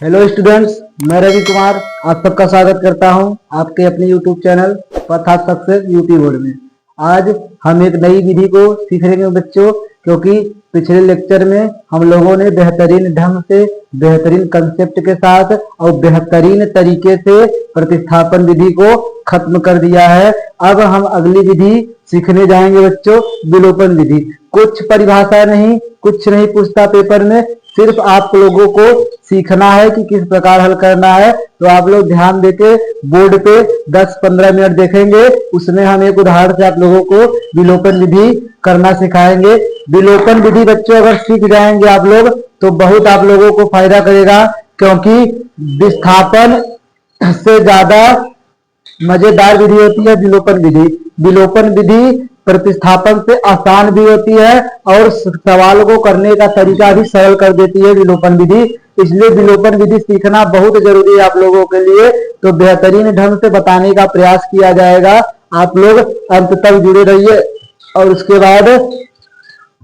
Hello students, मैं रवि कुमार आप सबका स्वागत करता हूं आपके अपने YouTube channel path of success UP board में। आज हम एक नई विधि को सीख रहे हैं बच्चों, क्योंकि पिछले लेक्चर में हम लोगों ने बेहतरीन ढंग से, बेहतरीन कंसेप्ट के साथ और बेहतरीन तरीके से प्रतिस्थापन विधि को खत्म कर दिया है। अब हम अगली विधि सीखने जाएंगे बच्चों, विलोपन विधि। कुछ परिभाषा नहीं, कुछ नहीं पूछता पेपर में, सिर्फ आप लोगों को सीखना है कि किस प्रकार हल करना है। तो आप लोग ध्यान देके बोर्ड पे 10-15 मिनट देखेंगे, उसमें हम एक उदाहरण से आप लोगों को विलोपन विधि करना सिखाएंगे। विलोपन विधि बच्चों अगर सीख जाएंगे आप लोग तो बहुत आप लोगों को फायदा करेगा, क्योंकि विस्थापन से ज्यादा मजेदार विधि होती है विलोपन विधि। विलोपन विधि प्रतिस्थापन से आसान भी होती है और सवाल को करने का तरीका भी सरल कर देती है विलोपन विधि। इसलिए विलोपन विधि सीखना बहुत जरूरी है आप लोगों के लिए। तो बेहतरीन ढंग से बताने का प्रयास किया जाएगा, आप लोग अंत तक जुड़े रहिए। और उसके बाद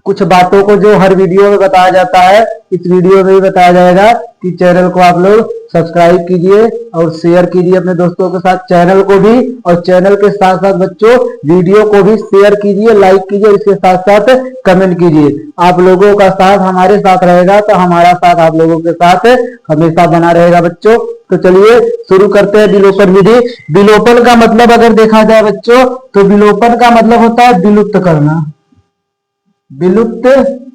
कुछ बातों को जो हर वीडियो में बताया जाता है, इस वीडियो में भी बताया जाएगा कि चैनल को आप लोग सब्सक्राइब कीजिए और शेयर कीजिए अपने दोस्तों के साथ, चैनल को भी। और चैनल के साथ साथ बच्चों वीडियो को भी शेयर कीजिए, लाइक कीजिए, इसके साथ साथ कमेंट कीजिए। आप लोगों का साथ हमारे साथ रहेगा तो हमारा साथ आप लोगों के साथ हमेशा बना रहेगा बच्चों। तो चलिए शुरू करते हैं विलोपन विधि। विलोपन का मतलब अगर देखा जाए बच्चों, तो विलोपन का मतलब होता है विलुप्त करना। विलुप्त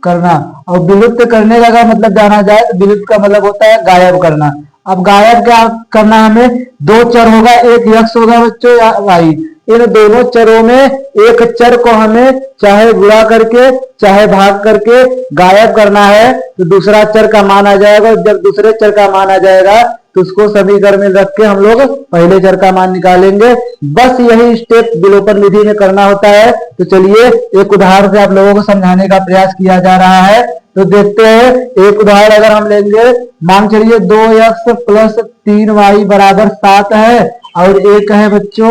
करना, और विलुप्त करने का अगर मतलब जाना जाए तो विलुप्त का मतलब होता है गायब करना। अब गायब क्या करना है हमें, दो चर होगा, एक यक्स होगा बच्चों या वाई। इन दोनों चरों में एक चर को हमें चाहे गुणा करके चाहे भाग करके गायब करना है, तो दूसरा चर का मान आ जाएगा। जब दूसरे चर का मान आ जाएगा तो उसको समीकरण में रख के हम लोग पहले चर का मान निकालेंगे। बस यही स्टेप विलोपन विधि में करना होता है। तो चलिए एक उदाहरण से आप लोगों को समझाने का प्रयास किया जा रहा है। तो देखते हैं एक उदाहरण अगर हम लेंगे, मान चलिए 2x + 3y = 7 है, और एक है बच्चों,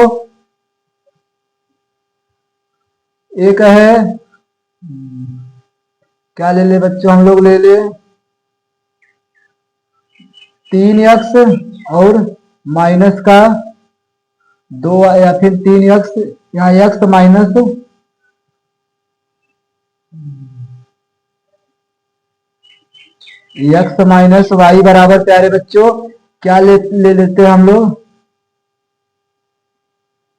एक है, क्या ले ले बच्चों हम लोग, ले ले 3x और माइनस का 2 या फिर 3x या x माइनस y बराबर प्यारे बच्चों क्या ले लेते हैं हम लोग,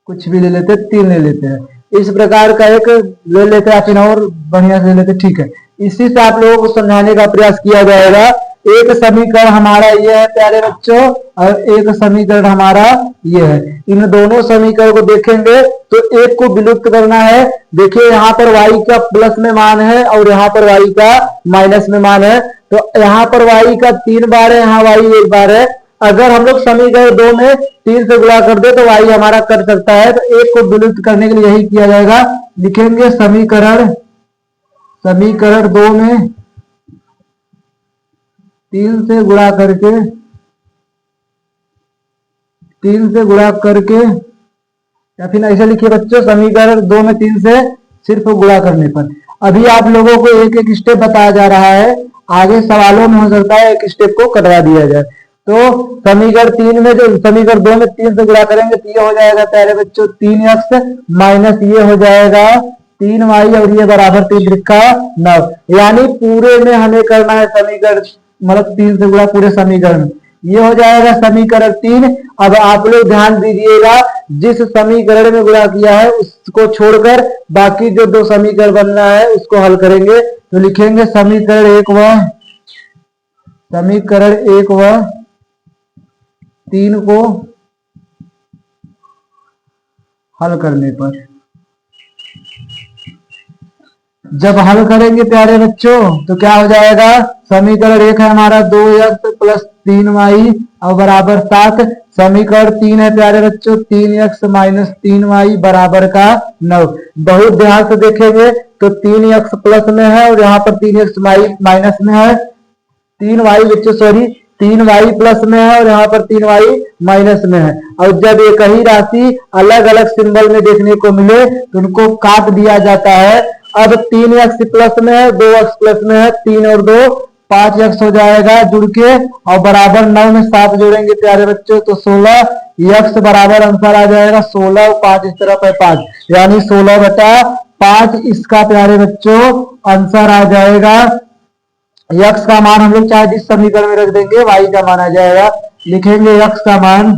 कुछ भी ले लेते हैं, 3 ले लेते हैं। इस प्रकार का एक ले लेते हैं, फिर और बढ़िया से ले लेते हैं, ठीक है। इसी से आप लोगों को समझाने का प्रयास किया जाएगा। एक समीकरण हमारा ये है प्यारे बच्चों, और एक समीकरण हमारा ये है। इन दोनों समीकरण को देखेंगे तो एक को विलुप्त करना है। देखिए यहाँ पर y का प्लस में मान है और यहाँ पर y का माइनस में मान है। तो यहाँ पर y का 3 बार है, यहाँ y 1 बार है। अगर हम लोग समीकरण 2 में 3 से गुणा कर दे तो y हमारा कर सकता है। तो एक को विलुप्त करने के लिए यही किया जाएगा। लिखेंगे समीकरण 2 में 3 से गुणा करके या फिर ऐसे लिखिए बच्चों, समीकरण 2 में 3 से सिर्फ गुणा करने पर। अभी आप लोगों को एक एक स्टेप बताया जा रहा है, आगे सवालों में हो सकता है एक स्टेप को कटवा दिया जाए। तो समीकरण 3 में जो समीकरण 2 में 3 से गुणा करेंगे तो ये हो जाएगा प्यारे बच्चों 3x माइनस ये हो जाएगा 3y, और ये बराबर 3 लिखा 9। यानी पूरे में हमें करना है समीकरण, मतलब 3 से गुणा पूरे समीकरण, ये हो जाएगा समीकरण 3। अब आप लोग ध्यान दीजिएगा, जिस समीकरण में गुणा किया है उसको छोड़कर बाकी जो 2 समीकरण बन रहा है उसको हल करेंगे। तो लिखेंगे समीकरण 1 व 3 को हल करने पर, जब हल करेंगे प्यारे बच्चों तो क्या हो जाएगा, समीकरण 1 है हमारा 2x + 3y और बराबर 7। समीकरण 3 है प्यारे बच्चों 3x - 3y बराबर का 9। बहुत ध्यान से देखेंगे तो 3x प्लस में है और यहाँ पर 3x माइनस में है, 3y बच्चों सॉरी 3y प्लस में है और यहाँ पर 3y माइनस में है। और जब एक ही राशि अलग अलग सिंबल में देखने को मिले तो उनको काट दिया जाता है। अब 3x प्लस में है, 2x प्लस में है, 3 और 2 5x हो जाएगा जुड़ के, और बराबर 9 में 7 जोड़ेंगे प्यारे बच्चों तो 16x बराबर आंसर आ जाएगा 16 और 5 इस तरफ है 5, यानी 16/5 इसका प्यारे बच्चों आंसर आ जाएगा। x का मान हम लोग चाहे जिस समीकरण में रख देंगे y का मान आ जाएगा। लिखेंगे x का मान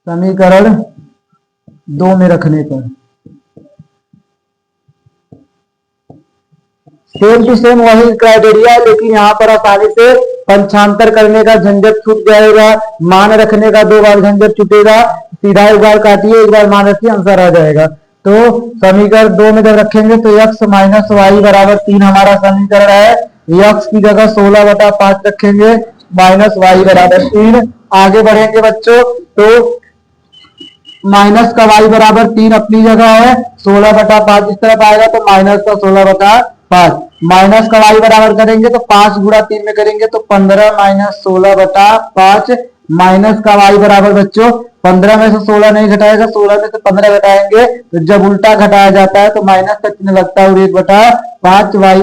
समीकरण 2 में रखने पर सेम टू सेम वही क्राइटेरिया है, लेकिन यहाँ पर आसानी से पंचांतर करने का झंझट छूट जाएगा, मान रखने का 2 बार झंझट छूटेगा, सीधा एक बार काटिए एक बार मान रखिए आंसर आ जाएगा। तो समीकरण 2 में जब रखेंगे तो x माइनस वाई बराबर 3 हमारा समीकरण है। x की जगह 16/5 रखेंगे, माइनस वाई बराबर 3। आगे बढ़ेंगे बच्चों तो माइनस का y बराबर 3 अपनी जगह है, 16/5 इस तरफ आएगा तो माइनस का 16/5, माइनस का y बराबर करेंगे तो 5 गुणा 3 में करेंगे तो 15 माइनस 16/5, माइनस का y बराबर बच्चों 15 में से 16 नहीं घटाएगा, 16 में से 15 घटाएंगे तो जब उल्टा घटाया जाता है तो माइनस का चिन्ह लगता है और 1/5 y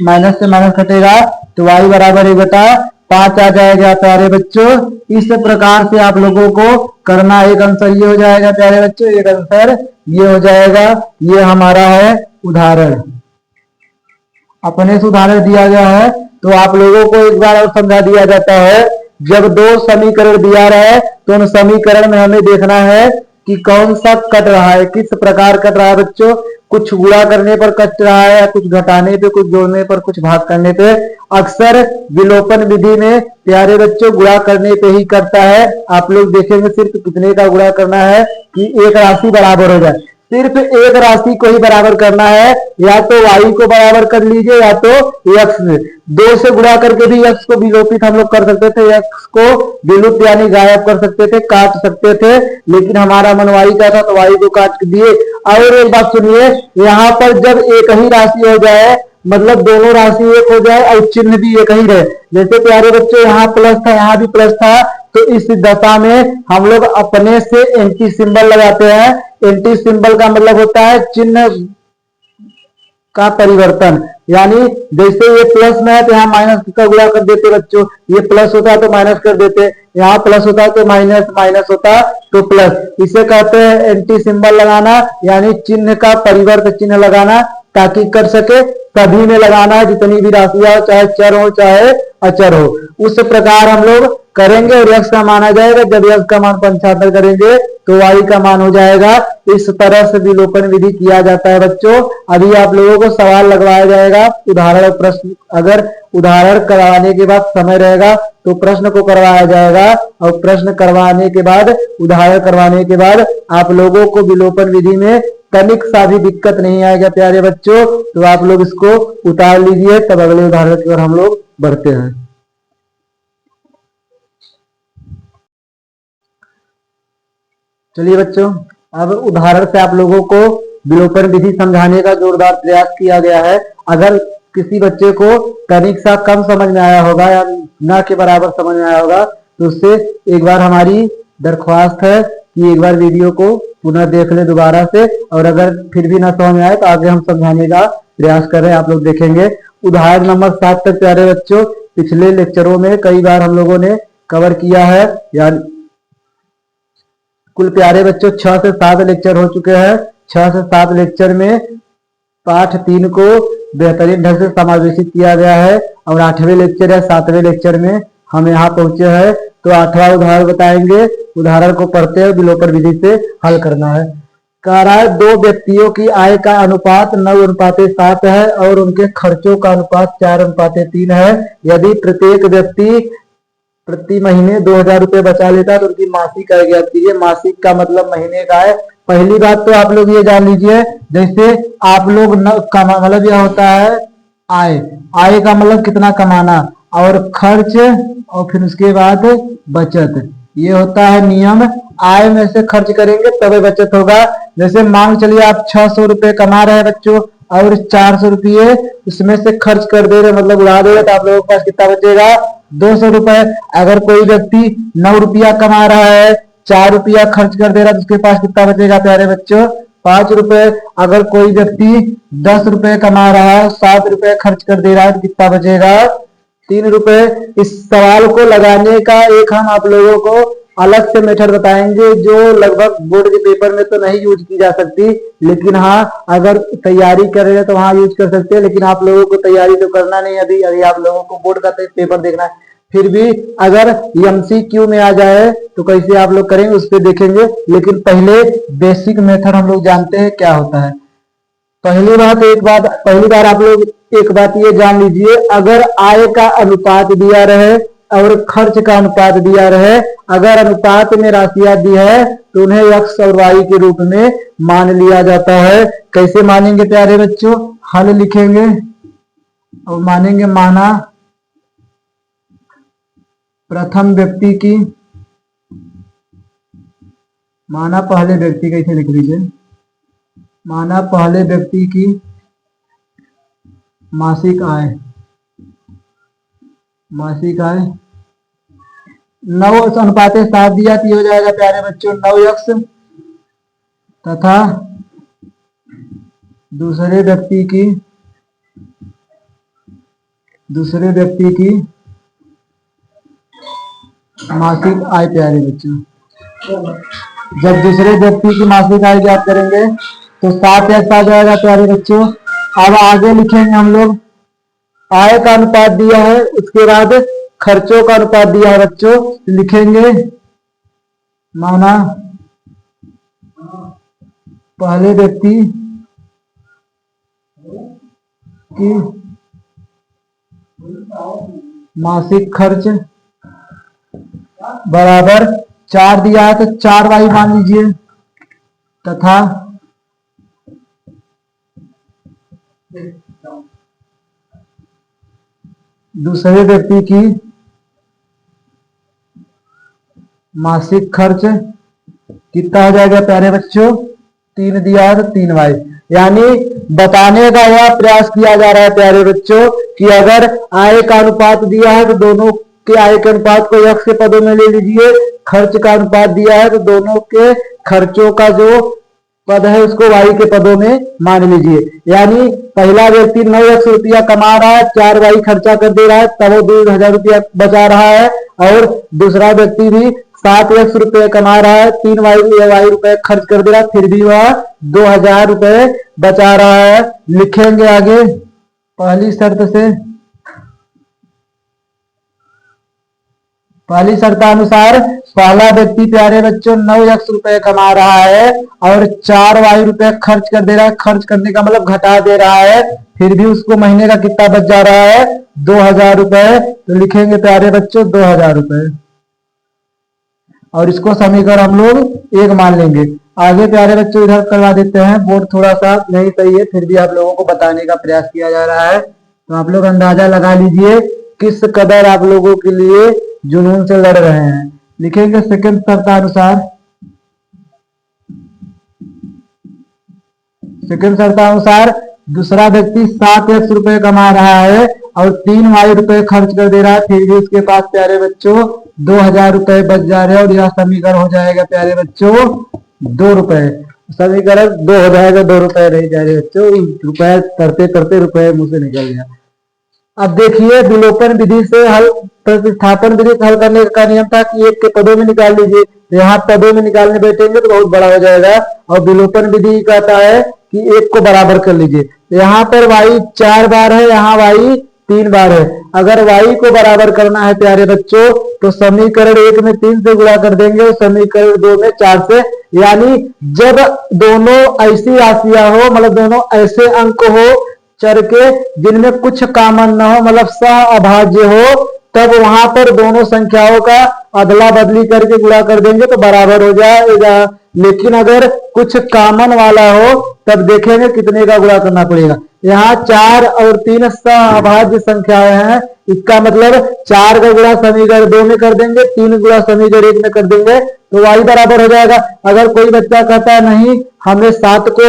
माइनस से माइनस घटेगा तो y बराबर 1/5 आ जाएगा प्यारे बच्चों। इस प्रकार से आप लोगों को करना, एक आंसर ये हो जाएगा प्यारे बच्चों, एक आंसर ये हो जाएगा। ये हमारा है उदाहरण, अपने से उदाहरण दिया गया है तो आप लोगों को एक बार और समझा दिया जाता है। जब 2 समीकरण दिया रहा है तो उन समीकरण में हमें देखना है कि कौन सा कट रहा है, किस प्रकार कट रहा है बच्चों। कुछ गुणा करने पर कट रहा है, कुछ घटाने पे, कुछ जोड़ने पर, कुछ भाग करने पे। अक्सर विलोपन विधि में प्यारे बच्चों गुणा करने पे ही करता है। आप लोग देखेंगे सिर्फ कितने का गुणा करना है कि एक राशि बराबर हो जाए, सिर्फ एक राशि को ही बराबर करना है, या तो y को बराबर कर लीजिए या तो x से। 2 से गुणा करके भी x को विलोपित हम लोग कर सकते थे, x को विलुप्त यानी गायब कर सकते थे, काट सकते थे, लेकिन हमारा मन y का था तो y को काट दिए। और एक बात सुनिए, यहाँ पर जब एक ही राशि हो जाए, मतलब दोनों राशि एक हो जाए और चिन्ह भी एक ही रहे, जैसे प्यारे बच्चों यहाँ प्लस था यहाँ भी प्लस था, तो इस दशा में हम लोग अपने से एंटी सिंबल लगाते हैं। एंटी सिंबल का मतलब होता है चिन्ह का परिवर्तन, यानी जैसे ये प्लस में है तो यहाँ माइनस का गुणा कर देते बच्चों, ये प्लस होता है तो माइनस कर देते, यहाँ प्लस होता है तो माइनस, माइनस होता तो प्लस। इसे कहते हैं एंटी सिंबल लगाना, यानी चिन्ह का परिवर्तन चिन्ह लगाना, ताकि कर सके सभी में लगाना है, जितनी भी राशियां हो, चाहे चर हो चाहे अचर हो। उस प्रकार हम लोग करेंगे और x का मान आ जाएगा। जब x का मान पंचांतर करेंगे तो y का मान हो जाएगा। इस तरह से विलोपन विधि किया जाता है बच्चों। अभी आप लोगों को सवाल लगवाया जाएगा, उदाहरण और प्रश्न। अगर उदाहरण करवाने के बाद समय रहेगा तो प्रश्न को करवाया जाएगा, और प्रश्न करवाने के बाद, उदाहरण करवाने के बाद आप लोगों को विलोपन विधि में तनिक सा भी दिक्कत नहीं आएगा प्यारे बच्चों। तो आप लोग इसको उतार लीजिए, तब अगले उदाहरण की ओर हम लोग बढ़ते हैं। चलिए बच्चों, अब उदाहरण से आप लोगों को विलोपन विधि समझाने का जोरदार प्रयास किया गया है। अगर किसी बच्चे को तनिक सा कम समझ में आया होगा या ना के बराबर समझ में आया होगा तो उससे एक बार हमारी दरख्वास्त है कि एक बार वीडियो को पुनः देख ले दोबारा से, और अगर फिर भी ना समझ में आए तो आगे हम समझाने का प्रयास कर रहे हैं, आप लोग देखेंगे। उदाहरण नंबर 7 तक प्यारे बच्चों पिछले लेक्चरों में कई बार हम लोगों ने कवर किया है, यानी कुल प्यारे बच्चों 6 से 7 लेक्चर हो चुके हैं। 6 से 7 लेक्चर में पाठ 3 को बेहतरीन ढंग से समावेशित किया गया है, और 8वें लेक्चर है, 7वें लेक्चर में हम यहाँ पहुंचे हैं। तो 8वां उदाहरण बताएंगे। उदाहरण को पढ़ते हैं, विलोपन विधि से हल करना है। कह रहा है 2 व्यक्तियों की आय का अनुपात 9:7 है और उनके खर्चों का अनुपात 4:3 है। यदि प्रत्येक व्यक्ति प्रति महीने 2000 रुपए बचा लेता है तो उनकी मासिक आय ज्ञात कीजिए। मासिक का मतलब महीने का है। पहली बात तो आप लोग ये जान लीजिए, जैसे आप लोग मतलब यह होता है आय, आय का मतलब कितना कमाना, और खर्च, और फिर उसके बाद बचत, ये होता है नियम। आय में से खर्च करेंगे तभी बचत होगा। जैसे मान चलिए आप 600 रुपए कमा रहे हैं बच्चों, और 400 रुपये उसमें से खर्च कर दे रहे, मतलब उड़ा दे रहे, तो आप लोगों के पास कितना बचेगा? 200 रुपए। अगर कोई व्यक्ति 9 रुपया कमा रहा है, 4 रुपया खर्च कर दे रहा है, तो उसके पास कितना बचेगा प्यारे बच्चों? 5 रुपए। अगर कोई व्यक्ति 10 रुपए कमा रहा है, 7 रुपए खर्च कर दे रहा है, तो कितना बचेगा? 3 रुपए। इस सवाल को लगाने का एक हम आप लोगों को अलग से मेथड बताएंगे, जो लगभग बोर्ड के पेपर में तो नहीं यूज की जा सकती, लेकिन हाँ अगर तैयारी कर रहे हैं तो वहां यूज कर सकते हैं। लेकिन आप लोगों को तैयारी तो करना नहीं, अभी अभी आप लोगों को बोर्ड का पेपर देखना है। फिर भी अगर MCQ में आ जाए तो कैसे आप लोग करेंगे उस पर देखेंगे। लेकिन पहले बेसिक मेथड हम लोग जानते हैं क्या होता है। पहली बार आप लोग एक बात ये जान लीजिए, अगर आय का अनुपात दिया रहे और खर्च का अनुपात दिया रहे, अगर अनुपात में राशियां दी है तो उन्हें x और y के रूप में मान लिया जाता है। कैसे मानेंगे प्यारे बच्चों? हल लिखेंगे और मानेंगे माना प्रथम व्यक्ति की, माना पहले व्यक्ति, कैसे लिख लीजिए, माना पहले व्यक्ति की मासिक आय, मासिक आय 9:7 दिया तो हो जाएगा प्यारे बच्चों 9x, तथा दूसरे व्यक्ति की मासिक आय प्यारे बच्चों। जब दूसरे व्यक्ति की मासिक आय ज्ञात करेंगे तो 7x आ जाएगा प्यारे बच्चों। अब आगे लिखेंगे हम लोग, आय का अनुपात दिया है, उसके बाद खर्चों का अनुपात दिया है बच्चों, लिखेंगे माना पहले व्यक्ति की मासिक खर्च बराबर 4 दिया है तो 4y मान लीजिए, तथा दूसरे व्यक्ति की मासिक खर्च कितना हो जाएगा प्यारे बच्चों? 3 दिया है तो 3y। यानी बताने का यह प्रयास किया जा रहा है प्यारे बच्चों कि अगर आय का अनुपात दिया है तो दोनों के आय के अनुपात को x के पदों में ले लीजिए, खर्च का अनुपात दिया है तो दोनों के खर्चों का जो पद है उसको y के पदों में मान लीजिए। यानी पहला व्यक्ति 9x रुपया कमा रहा है, 4y खर्चा कर दे रहा है, तब वो 2000 रुपया बचा रहा है। और दूसरा व्यक्ति भी 7x रुपये कमा रहा है, 3y रुपए खर्च कर दे रहा है, फिर भी वह 2000 रुपए बचा रहा है। लिखेंगे आगे पहली शर्तानुसार पहला व्यक्ति प्यारे बच्चों 9x रुपए कमा रहा है और 4y रुपए खर्च कर दे रहा है। खर्च करने का मतलब घटा दे रहा है, फिर भी उसको महीने का कितना बच जा रहा है? 2000 रुपए। तो लिखेंगे प्यारे बच्चों 2000 रुपए और इसको समीकरण हम लोग 1 मान लेंगे। आगे प्यारे बच्चों इधर करवा देते हैं, बोर्ड थोड़ा सा नहीं सही है, फिर भी आप लोगों को बताने का प्रयास किया जा रहा है, तो आप लोग अंदाजा लगा लीजिए किस कदर आप लोगों के लिए जुनून से लड़ रहे हैं। लिखेंगे सेकंड शर्तानुसार दूसरा व्यक्ति 7x रुपए कमा रहा है और 3y रुपए खर्च कर दे रहा है, फिर भी उसके पास प्यारे बच्चों 2000 रुपए बच जा रहे हैं और यह समीकरण हो जाएगा प्यारे बच्चों 2 रुपए। समीकरण 2 हो जाएगा, 2 रुपए नहीं जा रहे बच्चों, रुपए करते करते रुपए मुंह से निकल गया। अब देखिए विलोपन विधि से हल, प्रतिस्थापन विधि से हल करने का नियम था कि 1 के पदों में निकाल लीजिए, यहाँ पदों में निकालने बैठेंगे तो बहुत बड़ा हो जाएगा। और विलोपन विधि कहता है कि 1 को बराबर कर लीजिए। यहाँ पर y 4 बार है, यहाँ y 3 बार है। अगर y को बराबर करना है प्यारे बच्चों तो समीकरण 1 में 3 से गुणा कर देंगे और समीकरण 2 में 4 से। यानी जब दोनों ऐसी राशियां हो, मतलब दोनों ऐसे अंक हो चर के जिनमें कुछ कॉमन न हो, मतलब सह अभाज्य हो, तब वहां पर दोनों संख्याओं का अदला बदली करके गुणा कर देंगे तो बराबर हो जाएगा। लेकिन अगर कुछ कॉमन वाला हो तब देखेंगे कितने का गुणा करना पड़ेगा। यहाँ 4 और 3 सह अभाज्य संख्याएं हैं, इसका मतलब 4 का गुणा समीकरण 2 में कर देंगे, 3 गुणा समीकरण 1 में कर देंगे तो y बराबर हो जाएगा। अगर कोई बच्चा कहता है नहीं हमें 7 को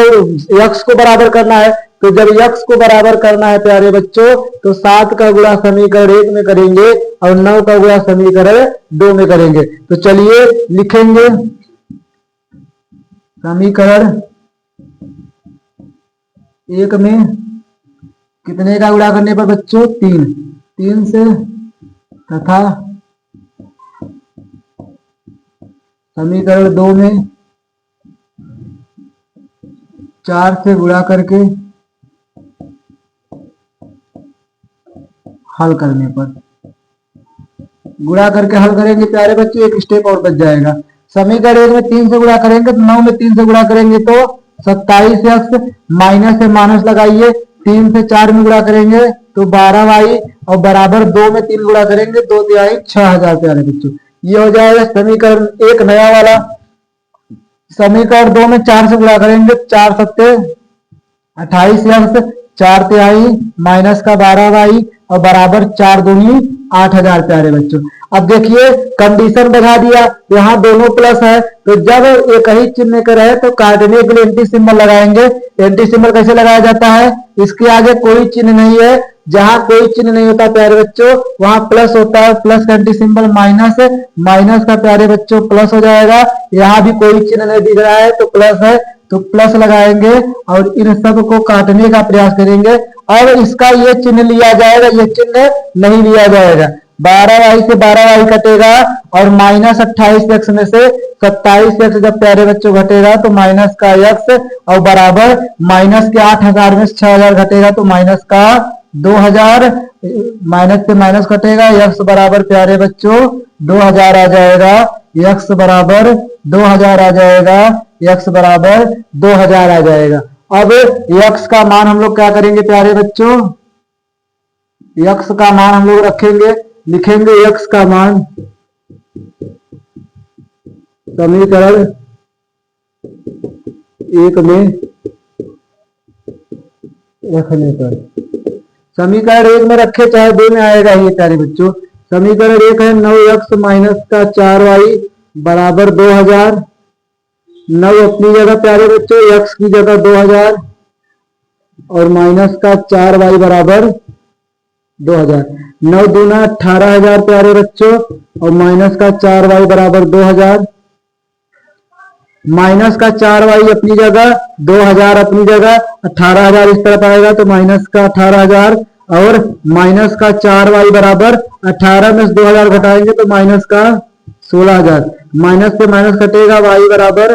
x को बराबर करना है, तो जब x को बराबर करना है प्यारे बच्चों तो 7 का गुणा समीकरण 1 में करेंगे और 9 का गुणा समीकरण 2 में करेंगे। तो चलिए लिखेंगे समीकरण एक में कितने का गुणा करने पर बच्चों? 3, 3 से, तथा समीकरण 2 में 4 से गुणा करके हल करने पर, गुणा करके हल करेंगे प्यारे बच्चों, एक स्टेप और बच जाएगा। समीकरण 1 में 3 से गुणा करेंगे तो 9 में 3 से गुणा करेंगे तो 27x, माइनस से माइनस लगाइए, 3 से 4 में गुणा करेंगे तो 12y, और बराबर 2 में 3 गुणा करेंगे 2 तिहाई 6000 प्यारे बच्चों। ये हो जाएगा समीकरण 1 नया वाला। समीकरण 2 में 4 से गुणा करेंगे, 4 सत्ते 28x, 4 तिहाई माइनस का 12y, और बराबर 4 दूनी 8000 प्यारे बच्चों। अब देखिए कंडीशन बढ़ा दिया, यहाँ दोनों प्लस है, तो जब एक ही चिन्ह का रहे तो काटने के लिए एंटी सिंबल लगाएंगे। एंटी सिंबल कैसे लगाया जाता है? इसके आगे कोई चिन्ह नहीं है, जहां कोई चिन्ह नहीं होता प्यारे बच्चों वहां प्लस होता है, प्लस का एंटी सिंबल माइनस है, माइनस का प्यारे बच्चों प्लस हो जाएगा। यहाँ भी कोई चिन्ह नहीं दिख रहा है तो प्लस है, तो प्लस लगाएंगे और इन सब को काटने का प्रयास करेंगे। अब इसका ये चिन्ह लिया जाएगा, ये चिन्ह नहीं लिया जाएगा। 12y से 12y कटेगा और माइनस 28x में से 27x जब प्यारे बच्चों घटेगा तो माइनस का x, और बराबर माइनस के 8000 में से 6000 घटेगा तो माइनस का 2000, माइनस से माइनस कटेगा, x बराबर प्यारे बच्चों 2000 आ जाएगा, x बराबर 2000 आ जाएगा, x बराबर 2000 आ जाएगा। अब x का मान हम लोग क्या करेंगे प्यारे बच्चों? x का मान हम लोग रखेंगे, लिखेंगे x का मान समीकरण 1 में रखने पर, समीकरण 1 में रखे चाहे 2 में आएगा ये प्यारे बच्चों। समीकरण 1 है 9x माइनस का 4y बराबर 2000, 9 अपनी जगह प्यारे बच्चों, x की जगह 2000 और माइनस का 4y बराबर 2000, 9 दूना 18000 प्यारे बच्चों, और माइनस का 4y बराबर 2000, माइनस का 4y अपनी जगह, 2000 अपनी जगह, 18000 इस तरफ आएगा तो माइनस का 18000, और माइनस का 4y बराबर 18 में से 2000 घटाएंगे तो माइनस का 16000, माइनस से माइनस कटेगा y बराबर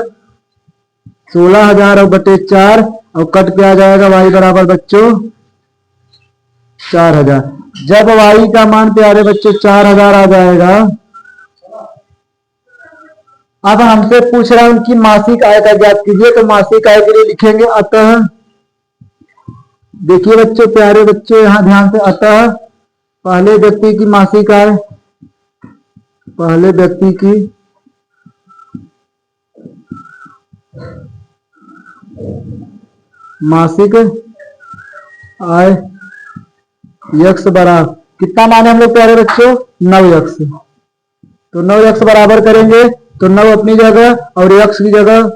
16000 और बटे 4, और कट के आ जाएगा y बराबर बच्चों 4000। जब y का मान प्यारे बच्चों 4000 आ जाएगा, अब हमसे पूछ रहा है उनकी मासिक आय का ज्ञात कीजिए, तो मासिक आय के लिए लिखेंगे अतः, देखिए बच्चों प्यारे बच्चों यहां ध्यान से, अतः पहले व्यक्ति की मासिक आय, पहले व्यक्ति की मासिक आय x बराबर कितना माने हम लोग प्यारे बच्चों? 9x, तो 9x बराबर करेंगे तो 9 अपनी जगह और x की जगह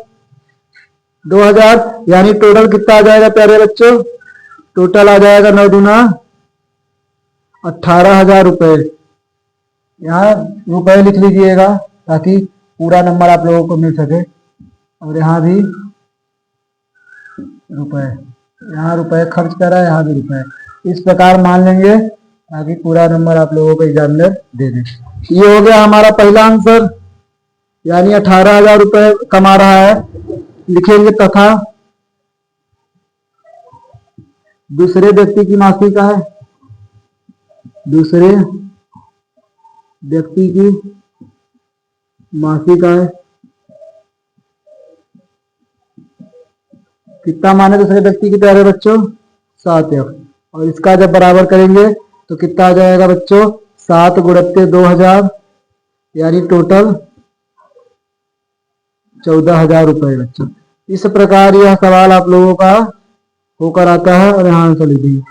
2000, यानी टोटल कितना आ जाएगा प्यारे बच्चों? टोटल आ जाएगा 9 दूना 18000 रुपए। यहाँ रुपए लिख लीजिएगा ताकि पूरा नंबर आप लोगों को मिल सके, और यहाँ भी रुपए, यहाँ रुपए खर्च करा है, यहाँ भी रुपए, इस प्रकार मान लेंगे ताकि पूरा नंबर आप लोगों को एग्जामिनर दे दे। ये हो गया हमारा पहला आंसर, यानी 18000 रुपए कमा रहा है। लिखेंगे तथा दूसरे व्यक्ति की मासिक आय, दूसरे व्यक्ति की मासिक आय कितना माने दूसरे व्यक्ति की प्यारे बच्चों? 7x, और इसका जब बराबर करेंगे तो कितना आ जाएगा बच्चों? 7 गुणित 2000, यानी टोटल 14000 रुपए बच्चों। इस प्रकार यह सवाल आप लोगों का होकर आता है, और यहाँ आंसर लिख दीजिए।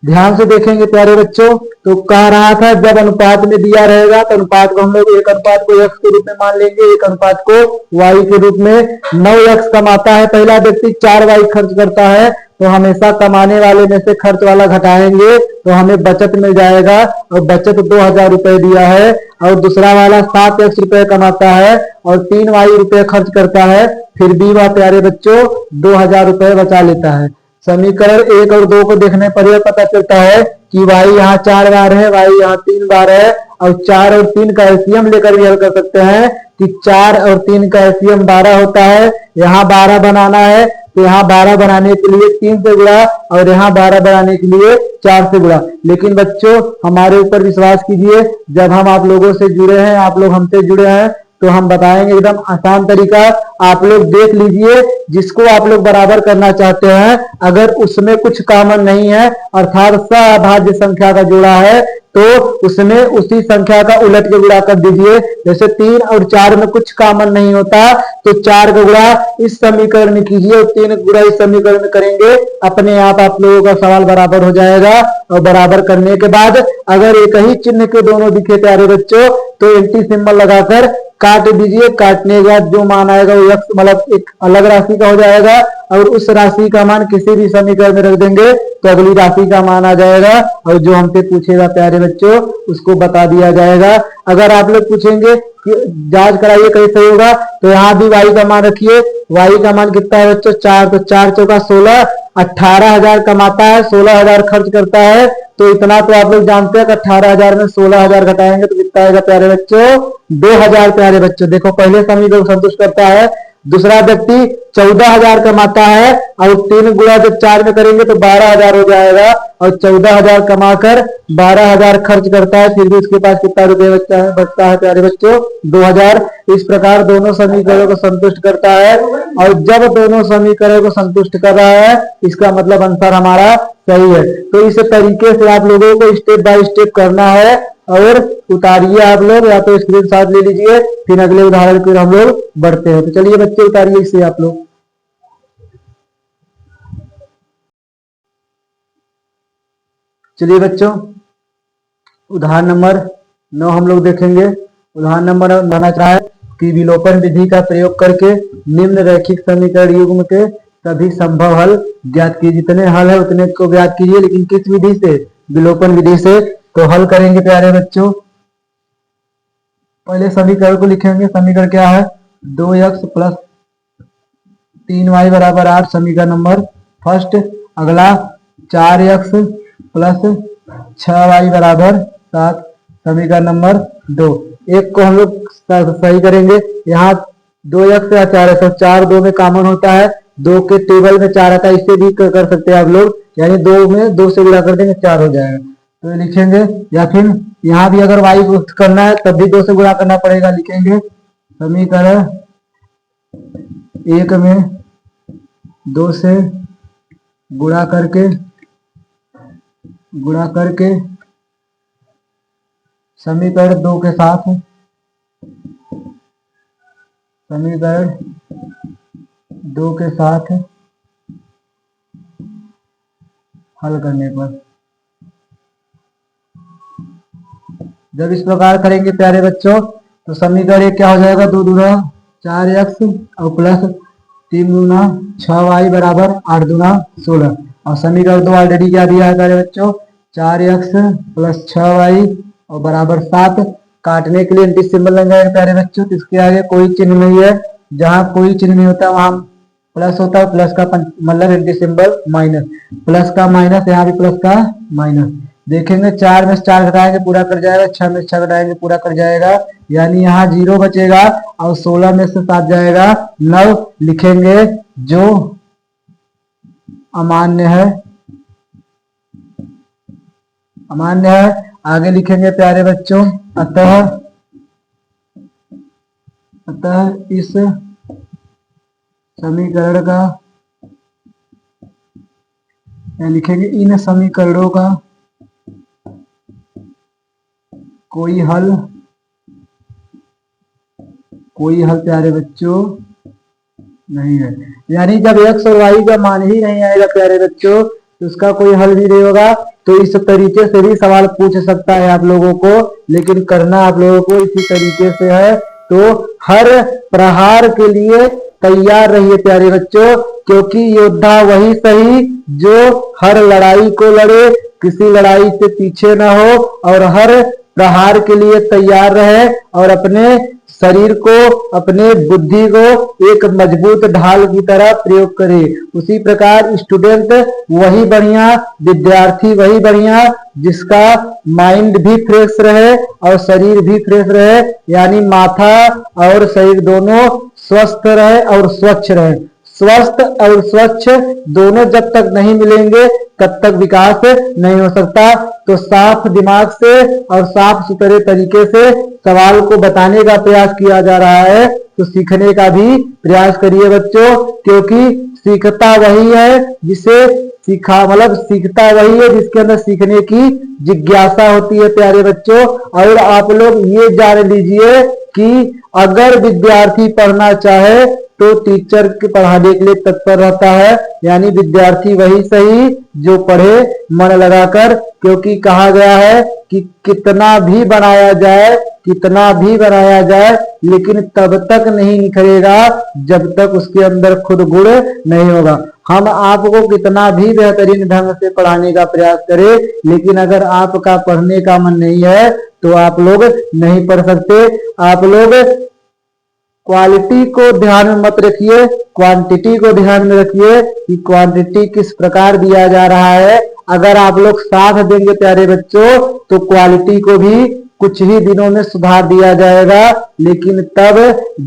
ध्यान से देखेंगे प्यारे बच्चों, तो कह रहा था जब अनुपात में दिया रहेगा तो अनुपात को हम लोग एक अनुपात को x के रूप में मान लेंगे, एक अनुपात को y के रूप में। 9x कमाता है पहला व्यक्ति, 4y खर्च करता है, तो हमेशा कमाने वाले में से खर्च वाला घटाएंगे तो हमें बचत मिल जाएगा, और बचत 2000 रुपए दिया है। और दूसरा वाला 7x रुपए कमाता है और 3y रुपए खर्च करता है, फिर भी वह प्यारे बच्चों 2000 रुपए बचा लेता है। समीकरण 1 और 2 को देखने पर यह पता चलता है कि y यहाँ 4 बार है, y यहाँ 3 बार है, और 4 और 3 का एलसीएम लेकर भी हल कर सकते हैं कि 4 और 3 का एलसीएम 12 होता है। यहाँ 12 बनाना है तो यहाँ 12 बनाने के लिए 3 से गुणा और यहाँ 12 बनाने के लिए 4 से गुणा। लेकिन बच्चों हमारे ऊपर विश्वास कीजिए, जब हम आप लोगों से जुड़े हैं, आप लोग हमसे जुड़े हैं, तो हम बताएंगे एकदम आसान तरीका। आप लोग देख लीजिए, जिसको आप लोग बराबर करना चाहते हैं, अगर उसमें कुछ कॉमन नहीं है अर्थात सअभाज्य संख्या का जोड़ा है, तो उसमें उसी संख्या का उलट के गुणा कर दीजिए। जैसे 3 और 4 में कुछ कॉमन नहीं होता तो 4 का गुणा इस समीकरण में कीजिए और 3 का गुणा इस समीकरण में करेंगे, अपने आप लोगों का सवाल बराबर हो जाएगा। और बराबर करने के बाद अगर एक ही चिन्ह के दोनों दिखे प्यारे बच्चों, तो एंटी सिंबल लगाकर काट दीजिए। काटने के बाद जो मान आएगा वो x मतलब एक अलग राशि का हो जाएगा, और उस राशि का मान किसी भी समीकरण में रख देंगे तो अगली राशि का मान आ जाएगा, और जो हमसे पूछेगा प्यारे बच्चों उसको बता दिया जाएगा। अगर आप लोग पूछेंगे कि जांच कराइए कैसे होगा, तो यहाँ भी y का मान रखिए। y का मान कितना है बच्चों? 4, तो 4 चौका 16, 18,000 कमाता है, 16,000 खर्च करता है। तो इतना तो आप लोग जानते हैं कि 18,000 में 16,000 घटाएंगे तो कितना आएगा प्यारे बच्चों? 2,000। प्यारे बच्चों देखो, पहले समीकरण को संतुष्ट करता है। दूसरा व्यक्ति 14,000 कमाता है और 3 गुणा जब 4 में करेंगे तो 12,000 हो जाएगा, और 14,000 कमाकर 12,000 खर्च करता है, फिर भी उसके पास कितना रुपये बचता है प्यारे बच्चों? 2,000। इस प्रकार दोनों समीकरणों को संतुष्ट करता है, और जब दोनों समीकरणों को संतुष्ट कर रहा है इसका मतलब आंसर हमारा सही है। तो इस तरीके से आप लोगों को स्टेप बाय स्टेप करना है, और उतारिए आप लोग, या तो स्क्रीनशॉट ले लीजिए, फिर अगले उदाहरण की हम लोग बढ़ते हैं। तो चलिए बच्चे उतारिए इसे आप लोग। चलिए बच्चों उदाहरण नंबर 9 हम लोग देखेंगे। उदाहरण नंबर 9 बताना चाह है कि विलोपन विधि का प्रयोग करके निम्न रैखिक समीकरण युग्म के सभी संभव हल ज्ञात कीजिए। जितने हल है उतने को ज्ञात कीजिए, लेकिन किस विधि से? विलोपन विधि से। तो हल करेंगे प्यारे बच्चों, पहले समीकरण को लिखेंगे। समीकरण क्या है? 2x प्लस 3y बराबर 8, समीकरण नंबर फर्स्ट। अगला 4x प्लस 6y बराबर 7, समीकरण नंबर 2। एक को हम लोग सही करेंगे। यहाँ 2x या 4x, 4 2 में कॉमन होता है, 2 के टेबल में 4 आता है, इससे भी कर सकते हैं आप लोग, यानी 2 में 2 से गुणा कर देंगे 4 हो जाएगा, तो लिखेंगे। या फिर यहाँ भी अगर y को करना है तब भी 2 से गुणा करना पड़ेगा, लिखेंगे समीकरण 1 में 2 से गुणा करके समीकरण 2 के साथ, समीकरण 2 के साथ हल करने पर जब इस प्रकार करेंगे प्यारे बच्चों, तो समीकरण 1 क्या हो जाएगा? 2 दूना 4x और प्लस 3 दूना 6y बराबर 8 दूना 16, और समीकरण 2 ऑलरेडी क्या दिया है प्यारे बच्चों? 4x प्लस 6y और बराबर 7। काटने के लिए एंटी सिंबल लगाएंगे प्यारे बच्चों, तो इसके आगे कोई चिन्ह नहीं है, जहां कोई चिन्ह नहीं होता वहां प्लस होता है। प्लस का मतलब एंटी सिंबल माइनस, प्लस का माइनस, यहाँ भी प्लस का माइनस। देखेंगे 4 में से 4 घटाएंगे पूरा कर जाएगा, 6 में से 6 घटाएंगे पूरा कर जाएगा, यानी यहाँ 0 बचेगा, और 16 में से 7 जाएगा 9, लिखेंगे जो अमान्य है, अमान्य है। आगे लिखेंगे प्यारे बच्चों, अतः इस समीकरण का, लिखेंगे इन समीकरणों का कोई हल प्यारे बच्चों नहीं है। यानी जब x और y का मान ही नहीं आएगा प्यारे बच्चों, तो उसका कोई हल भी नहीं होगा। तो इस तरीके से भी सवाल पूछ सकता है आप लोगों को, लेकिन करना आप लोगों को इसी तरीके से है। तो हर प्रहार के लिए तैयार रहिए प्यारे बच्चों, क्योंकि योद्धा वही सही जो हर लड़ाई को लड़े, किसी लड़ाई से पीछे न हो, और हर प्रहार के लिए तैयार रहे, और अपने शरीर को, अपने बुद्धि को एक मजबूत ढाल की तरह प्रयोग करे। उसी प्रकार स्टूडेंट वही बढ़िया, विद्यार्थी वही बढ़िया जिसका माइंड भी फ्रेश रहे और शरीर भी फ्रेश रहे, यानी माथा और शरीर दोनों स्वस्थ रहे और स्वच्छ रहे। स्वस्थ और स्वच्छ दोनों जब तक नहीं मिलेंगे तब तक विकास नहीं हो सकता। तो साफ दिमाग से और साफ सुथरे तरीके से सवाल को बताने का प्रयास किया जा रहा है, तो सीखने का भी प्रयास करिए बच्चों, क्योंकि सीखता वही है जिसे सीखता वही है जिसके अंदर सीखने की जिज्ञासा होती है प्यारे बच्चों। और आप लोग ये जान लीजिए कि अगर विद्यार्थी पढ़ना चाहे तो टीचर के पढ़ाने के लिए तत्पर रहता है, यानी विद्यार्थी वही सही जो पढ़े मन लगाकर, क्योंकि कहा गया है कि कितना भी बनाया जाए लेकिन तब तक नहीं निखरेगा जब तक उसके अंदर खुद गुण नहीं होगा। हम आपको कितना भी बेहतरीन ढंग से पढ़ाने का प्रयास करें, लेकिन अगर आपका पढ़ने का मन नहीं है तो आप लोग नहीं पढ़ सकते। आप लोग क्वालिटी को ध्यान में मत रखिए, क्वांटिटी को ध्यान में रखिए कि क्वांटिटी किस प्रकार दिया जा रहा है। अगर आप लोग साथ देंगे प्यारे बच्चों तो क्वालिटी को भी कुछ ही दिनों में सुधार दिया जाएगा, लेकिन तब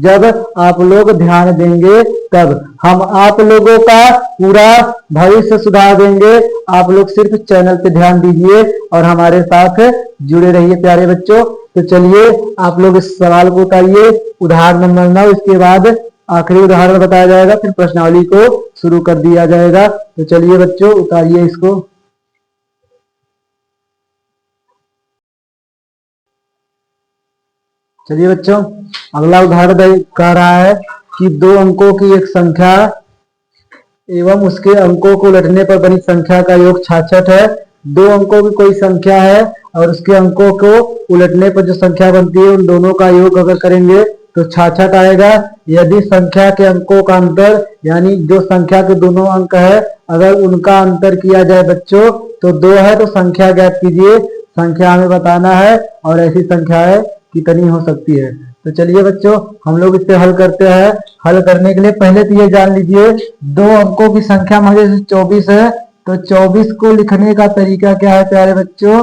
जब आप लोग ध्यान देंगे तब हम आप लोगों का पूरा भविष्य सुधार देंगे। आप लोग सिर्फ चैनल पे ध्यान दीजिए और हमारे साथ जुड़े रहिए प्यारे बच्चों। तो चलिए आप लोग इस सवाल को उतारिए, उदाहरण नंबर 9, इसके बाद आखिरी उदाहरण बताया जाएगा, फिर प्रश्नावली को शुरू कर दिया जाएगा। तो चलिए बच्चों उतारिए इसको। चलिए बच्चों अगला उदाहरण कह रहा है कि 2 अंकों की एक संख्या एवं उसके अंकों को उलटने पर बनी संख्या का योग 66 है। 2 अंकों की कोई संख्या है और उसके अंकों को उलटने पर जो संख्या बनती है उन दोनों का योग अगर करेंगे तो 66 आएगा। यदि संख्या के अंकों का अंतर, यानी जो संख्या के दोनों अंक है अगर उनका अंतर किया जाए बच्चों तो 2 है, तो संख्या ज्ञात कीजिए। संख्या हमें बताना है और ऐसी संख्याएं कितनी हो सकती है। तो चलिए बच्चों हम लोग इसे हल करते हैं। हल करने के लिए पहले तो ये जान लीजिए 2 अंकों की संख्या मध्य से 24 है, तो 24 को लिखने का तरीका क्या है प्यारे बच्चों,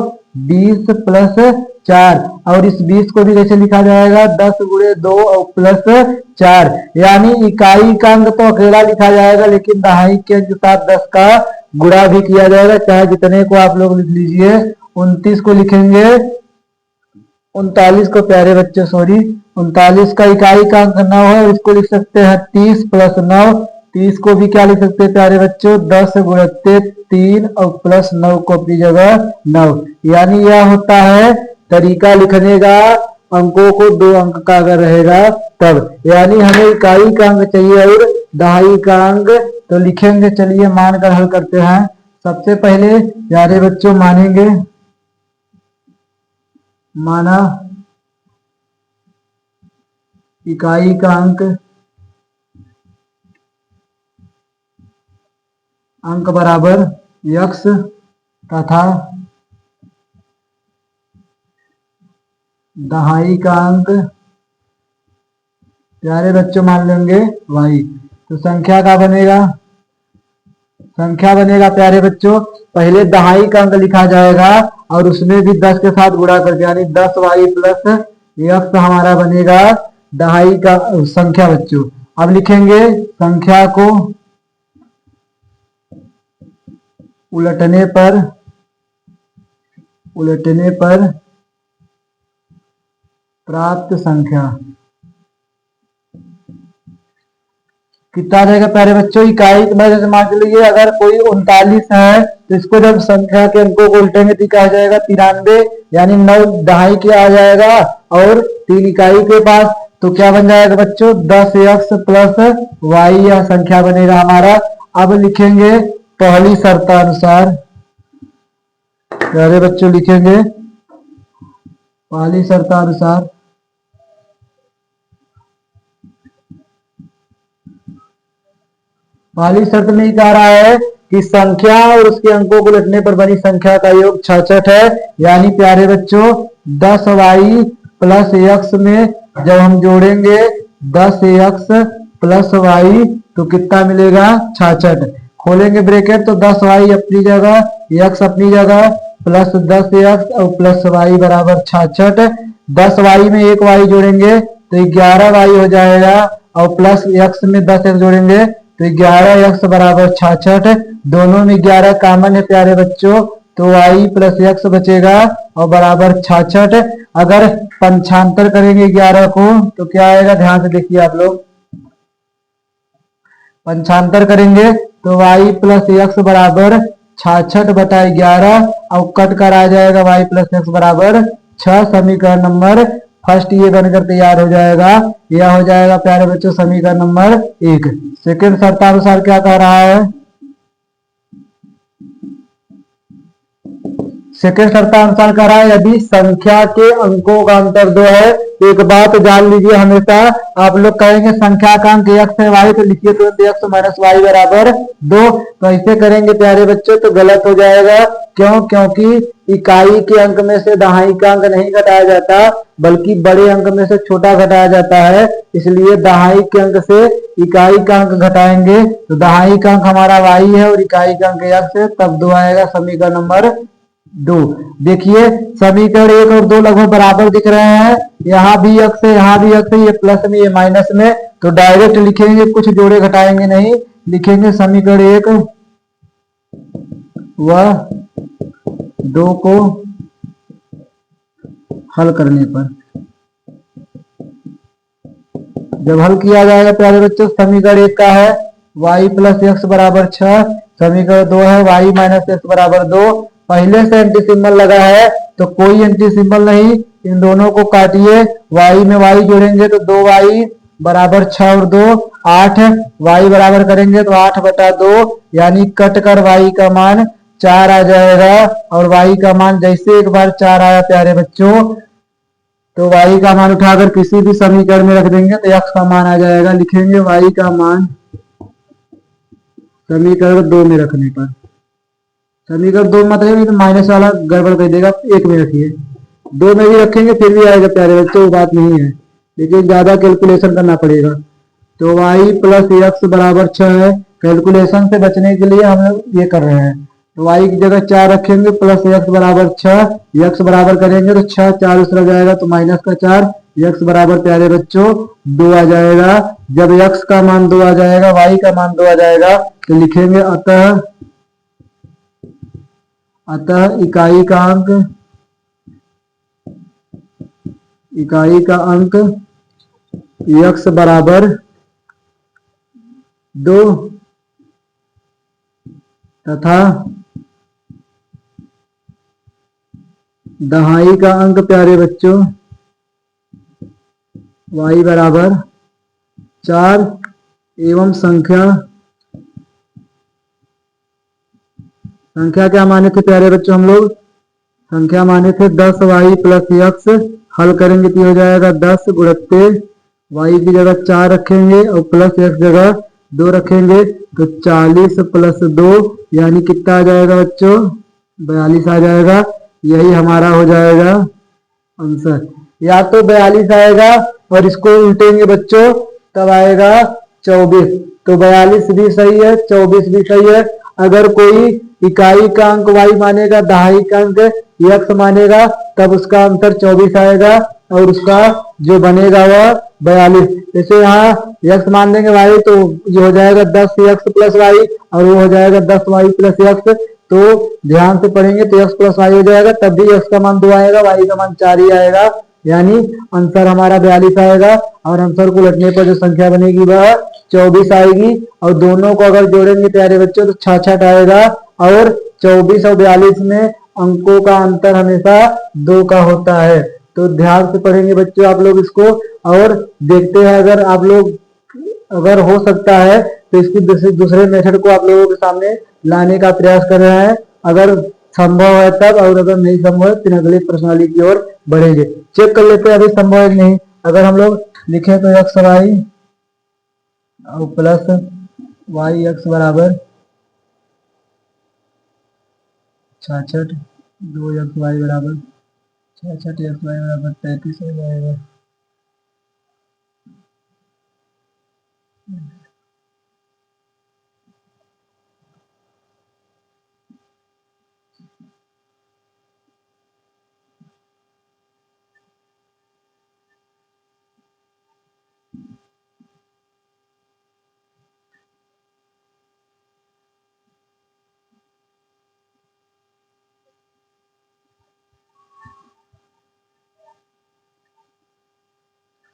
20 प्लस 4, और इस 20 को भी कैसे लिखा जाएगा, 10 गुणे 2 और प्लस 4, यानी इकाई का अंक तो अकेला लिखा जाएगा लेकिन दहाई के अंक के साथ 10 का गुणा भी किया जाएगा, चाहे जितने को आप लोग लिख लीजिए। 29 को लिखेंगे, 39 को प्यारे बच्चों 39 का इकाई का अंक 9 है, इसको लिख सकते हैं 30 प्लस 9। 30 को भी क्या लिख सकते हैं प्यारे बच्चों, 10 गुणित 3 और प्लस 9 को अपनी जगह 9, यानी यह होता है तरीका लिखने का। अंकों को 2 अंक का अगर रहेगा तब, यानी हमें इकाई का अंक चाहिए और दहाई का अंक, तो लिखेंगे। चलिए मानकर हल करते हैं। सबसे पहले प्यारे बच्चों मानेंगे, माना इकाई का अंक बराबर x तथा दहाई का अंक प्यारे बच्चों मान लेंगे y। तो संख्या का बनेगा, संख्या बनेगा प्यारे बच्चों, पहले दहाई का अंक लिखा जाएगा और उसमें भी 10 के साथ गुणा करके, यानी 10y प्लस x हमारा बनेगा दहाई का संख्या बच्चों। अब लिखेंगे संख्या को उलटने पर प्राप्त संख्या कितना रहेगा प्यारे बच्चों, इकाई में जैसे मान लीजिए अगर कोई 39 है तो इसको जब संख्या के अंकों को उल्टेंगे तो क्या आ जाएगा 93, यानी 9 दहाई के आ जाएगा और 3 इकाई के पास, तो क्या बन जाएगा बच्चों 10x प्लस y, यह संख्या बनेगा हमारा। अब लिखेंगे पहली शर्तानुसार, प्यारे बच्चों लिखेंगे पहली शर्तानुसार पहली शर्त में ही कह रहा है कि संख्या और उसके अंकों को लिखने पर बनी संख्या का योग 66 है, यानी प्यारे बच्चों 10y प्लस एक्स में जब हम जोड़ेंगे 10x प्लस वाई तो कितना मिलेगा 66। खोलेंगे ब्रैकेट तो 10y अपनी जगह x अपनी जगह प्लस 10x और प्लस y बराबर 66। 10y में एक y जोड़ेंगे तो 11y हो जाएगा और प्लस x में 10x जोड़ेंगे तो 11x बराबर 66। दोनों में 11 कॉमन है प्यारे बच्चों तो y प्लस x बचेगा और बराबर 66। अगर पंचांतर करेंगे 11 को तो क्या आएगा, ध्यान से देखिए आप लोग। पंचांतर करेंगे तो y प्लस एक्स बराबर 66/11 और कट कर आ जाएगा y प्लस एक्स बराबर 6। समीकरण नंबर फर्स्ट ये बनकर तैयार हो जाएगा। यह हो जाएगा प्यारे बच्चों समीकरण नंबर 1। सेकंड शर्तानुसार क्या कह रहा है, सेकंड शर्तानुसार कह रहा है यदि संख्या के अंकों का अंतर 2 है। एक बात जान लीजिए, हमेशा आप लोग कहेंगे संख्या का अंक x है y तो लिखिए तो x माइनस वाई बराबर 2। तो ऐसे करेंगे प्यारे बच्चों तो गलत हो जाएगा। क्यों? क्योंकि इकाई के अंक में से दहाई का अंक नहीं घटाया जाता बल्कि बड़े अंक में से छोटा घटाया जाता है। इसलिए दहाई के अंक से इकाई का अंक घटाएंगे तो दहाई का अंक हमारा y है और इकाई का अंक x है, तब 2 आएगा समीकरण नंबर 2। देखिए समीकरण 1 और 2 लगभग बराबर दिख रहे हैं। यहाँ भी x है यहाँ भी x है, ये प्लस में ये माइनस में, तो डायरेक्ट लिखेंगे, कुछ जोड़े घटाएंगे नहीं। लिखेंगे समीकरण 1 व 2 को हल करने पर जब हल किया जाएगा प्यारे बच्चों, समीकरण 1 का है y प्लस एक्स बराबर 6, समीकरण 2 है y माइनस एक्स बराबर 2। पहले से एंटी सिंबल लगा है तो कोई एंटी सिंबल नहीं, इन दोनों को काटिए। y में y जोड़ेंगे तो 2y बराबर 6 और 2 8, y बराबर करेंगे तो 8/2 यानी कट कर y का मान 4 आ जाएगा। और y का मान जैसे एक बार 4 आया प्यारे बच्चों तो y का मान उठाकर किसी भी समीकरण में रख देंगे तो x का मान आ जाएगा। लिखेंगे y का मान समीकरण 2 में रखने पर, समीकरण 2 मतलब तो माइनस वाला गड़बड़ कर देगा, 1 में रखिए। 2 में भी रखेंगे फिर भी आएगा प्यारे बच्चों, वो बात नहीं है, लेकिन ज्यादा कैलकुलेशन करना पड़ेगा। तो y प्लस एक्स बराबर 6 है। कैलकुलेशन से बचने के लिए हम लोग ये कर रहे हैं। तो y की जगह 4 रखेंगे प्लस एक्स बराबर 6, x बराबर करेंगे तो 6 4 उसमें जाएगा तो माइनस का 4, x बराबर प्यारे बच्चों 2 आ जाएगा। जब x का मान 2 आ जाएगा y का मान 2 आ जाएगा तो लिखेंगे अतः इकाई का अंक x बराबर 2 तथा दहाई का अंक प्यारे बच्चों y बराबर 4 एवं संख्या क्या माने थे प्यारे बच्चों, हम लोग संख्या माने थे 10y प्लस एक्स। हल करेंगे तो हो जाएगा 10 गुणित्ते y की जगह 4 रखेंगे और प्लस एक्स जगह 2 रखेंगे तो 40 प्लस 2 यानी कितना आ जाएगा बच्चों 42 आ जाएगा। यही हमारा हो जाएगा आंसर। या तो 42 आएगा और इसको उल्टेंगे बच्चों तब आएगा 24। तो 42 भी सही है 24 भी सही है। अगर कोई इकाई का अंक y मानेगा दहाई का अंक x मानेगा तब उसका अंतर 24 आएगा और उसका जो बनेगा वह 42। जैसे यहाँ x मान देंगे y तो ये हो जाएगा 10x प्लस वाई और वो हो जाएगा 10y प्लस एक्स। तो ध्यान से पढ़ेंगे तो x प्लस वाई हो जाएगा, तब भी x का मान 2 आएगा y का मान 4 ही आएगा, यानी आंसर हमारा 42 आएगा। और आंसर को उलटने पर जो संख्या बनेगी वह 24 आएगी। और दोनों को अगर जोड़ेंगे प्यारे बच्चों तो 66 आएगा। और 24 और 42 में अंकों का अंतर हमेशा 2 का होता है। तो ध्यान से पढ़ेंगे बच्चों आप लोग इसको और देखते हैं। अगर आप लोग अगर हो सकता है तो इसकी दूसरे मेथड को आप लोगों के सामने लाने का प्रयास कर रहे हैं, अगर संभव है तब, और अगर नहीं संभव है फिर अगले प्रश्नावली की ओर बढ़ेंगे। चेक कर लेते हैं अभी संभव है नहीं। अगर हम लोग लिखे तो एक्स वाई और प्लस वाई एक्स बराबर 66, 2 एक्स वाई बराबर 66 एक्स वाई बराबर 33 हो जाएगा।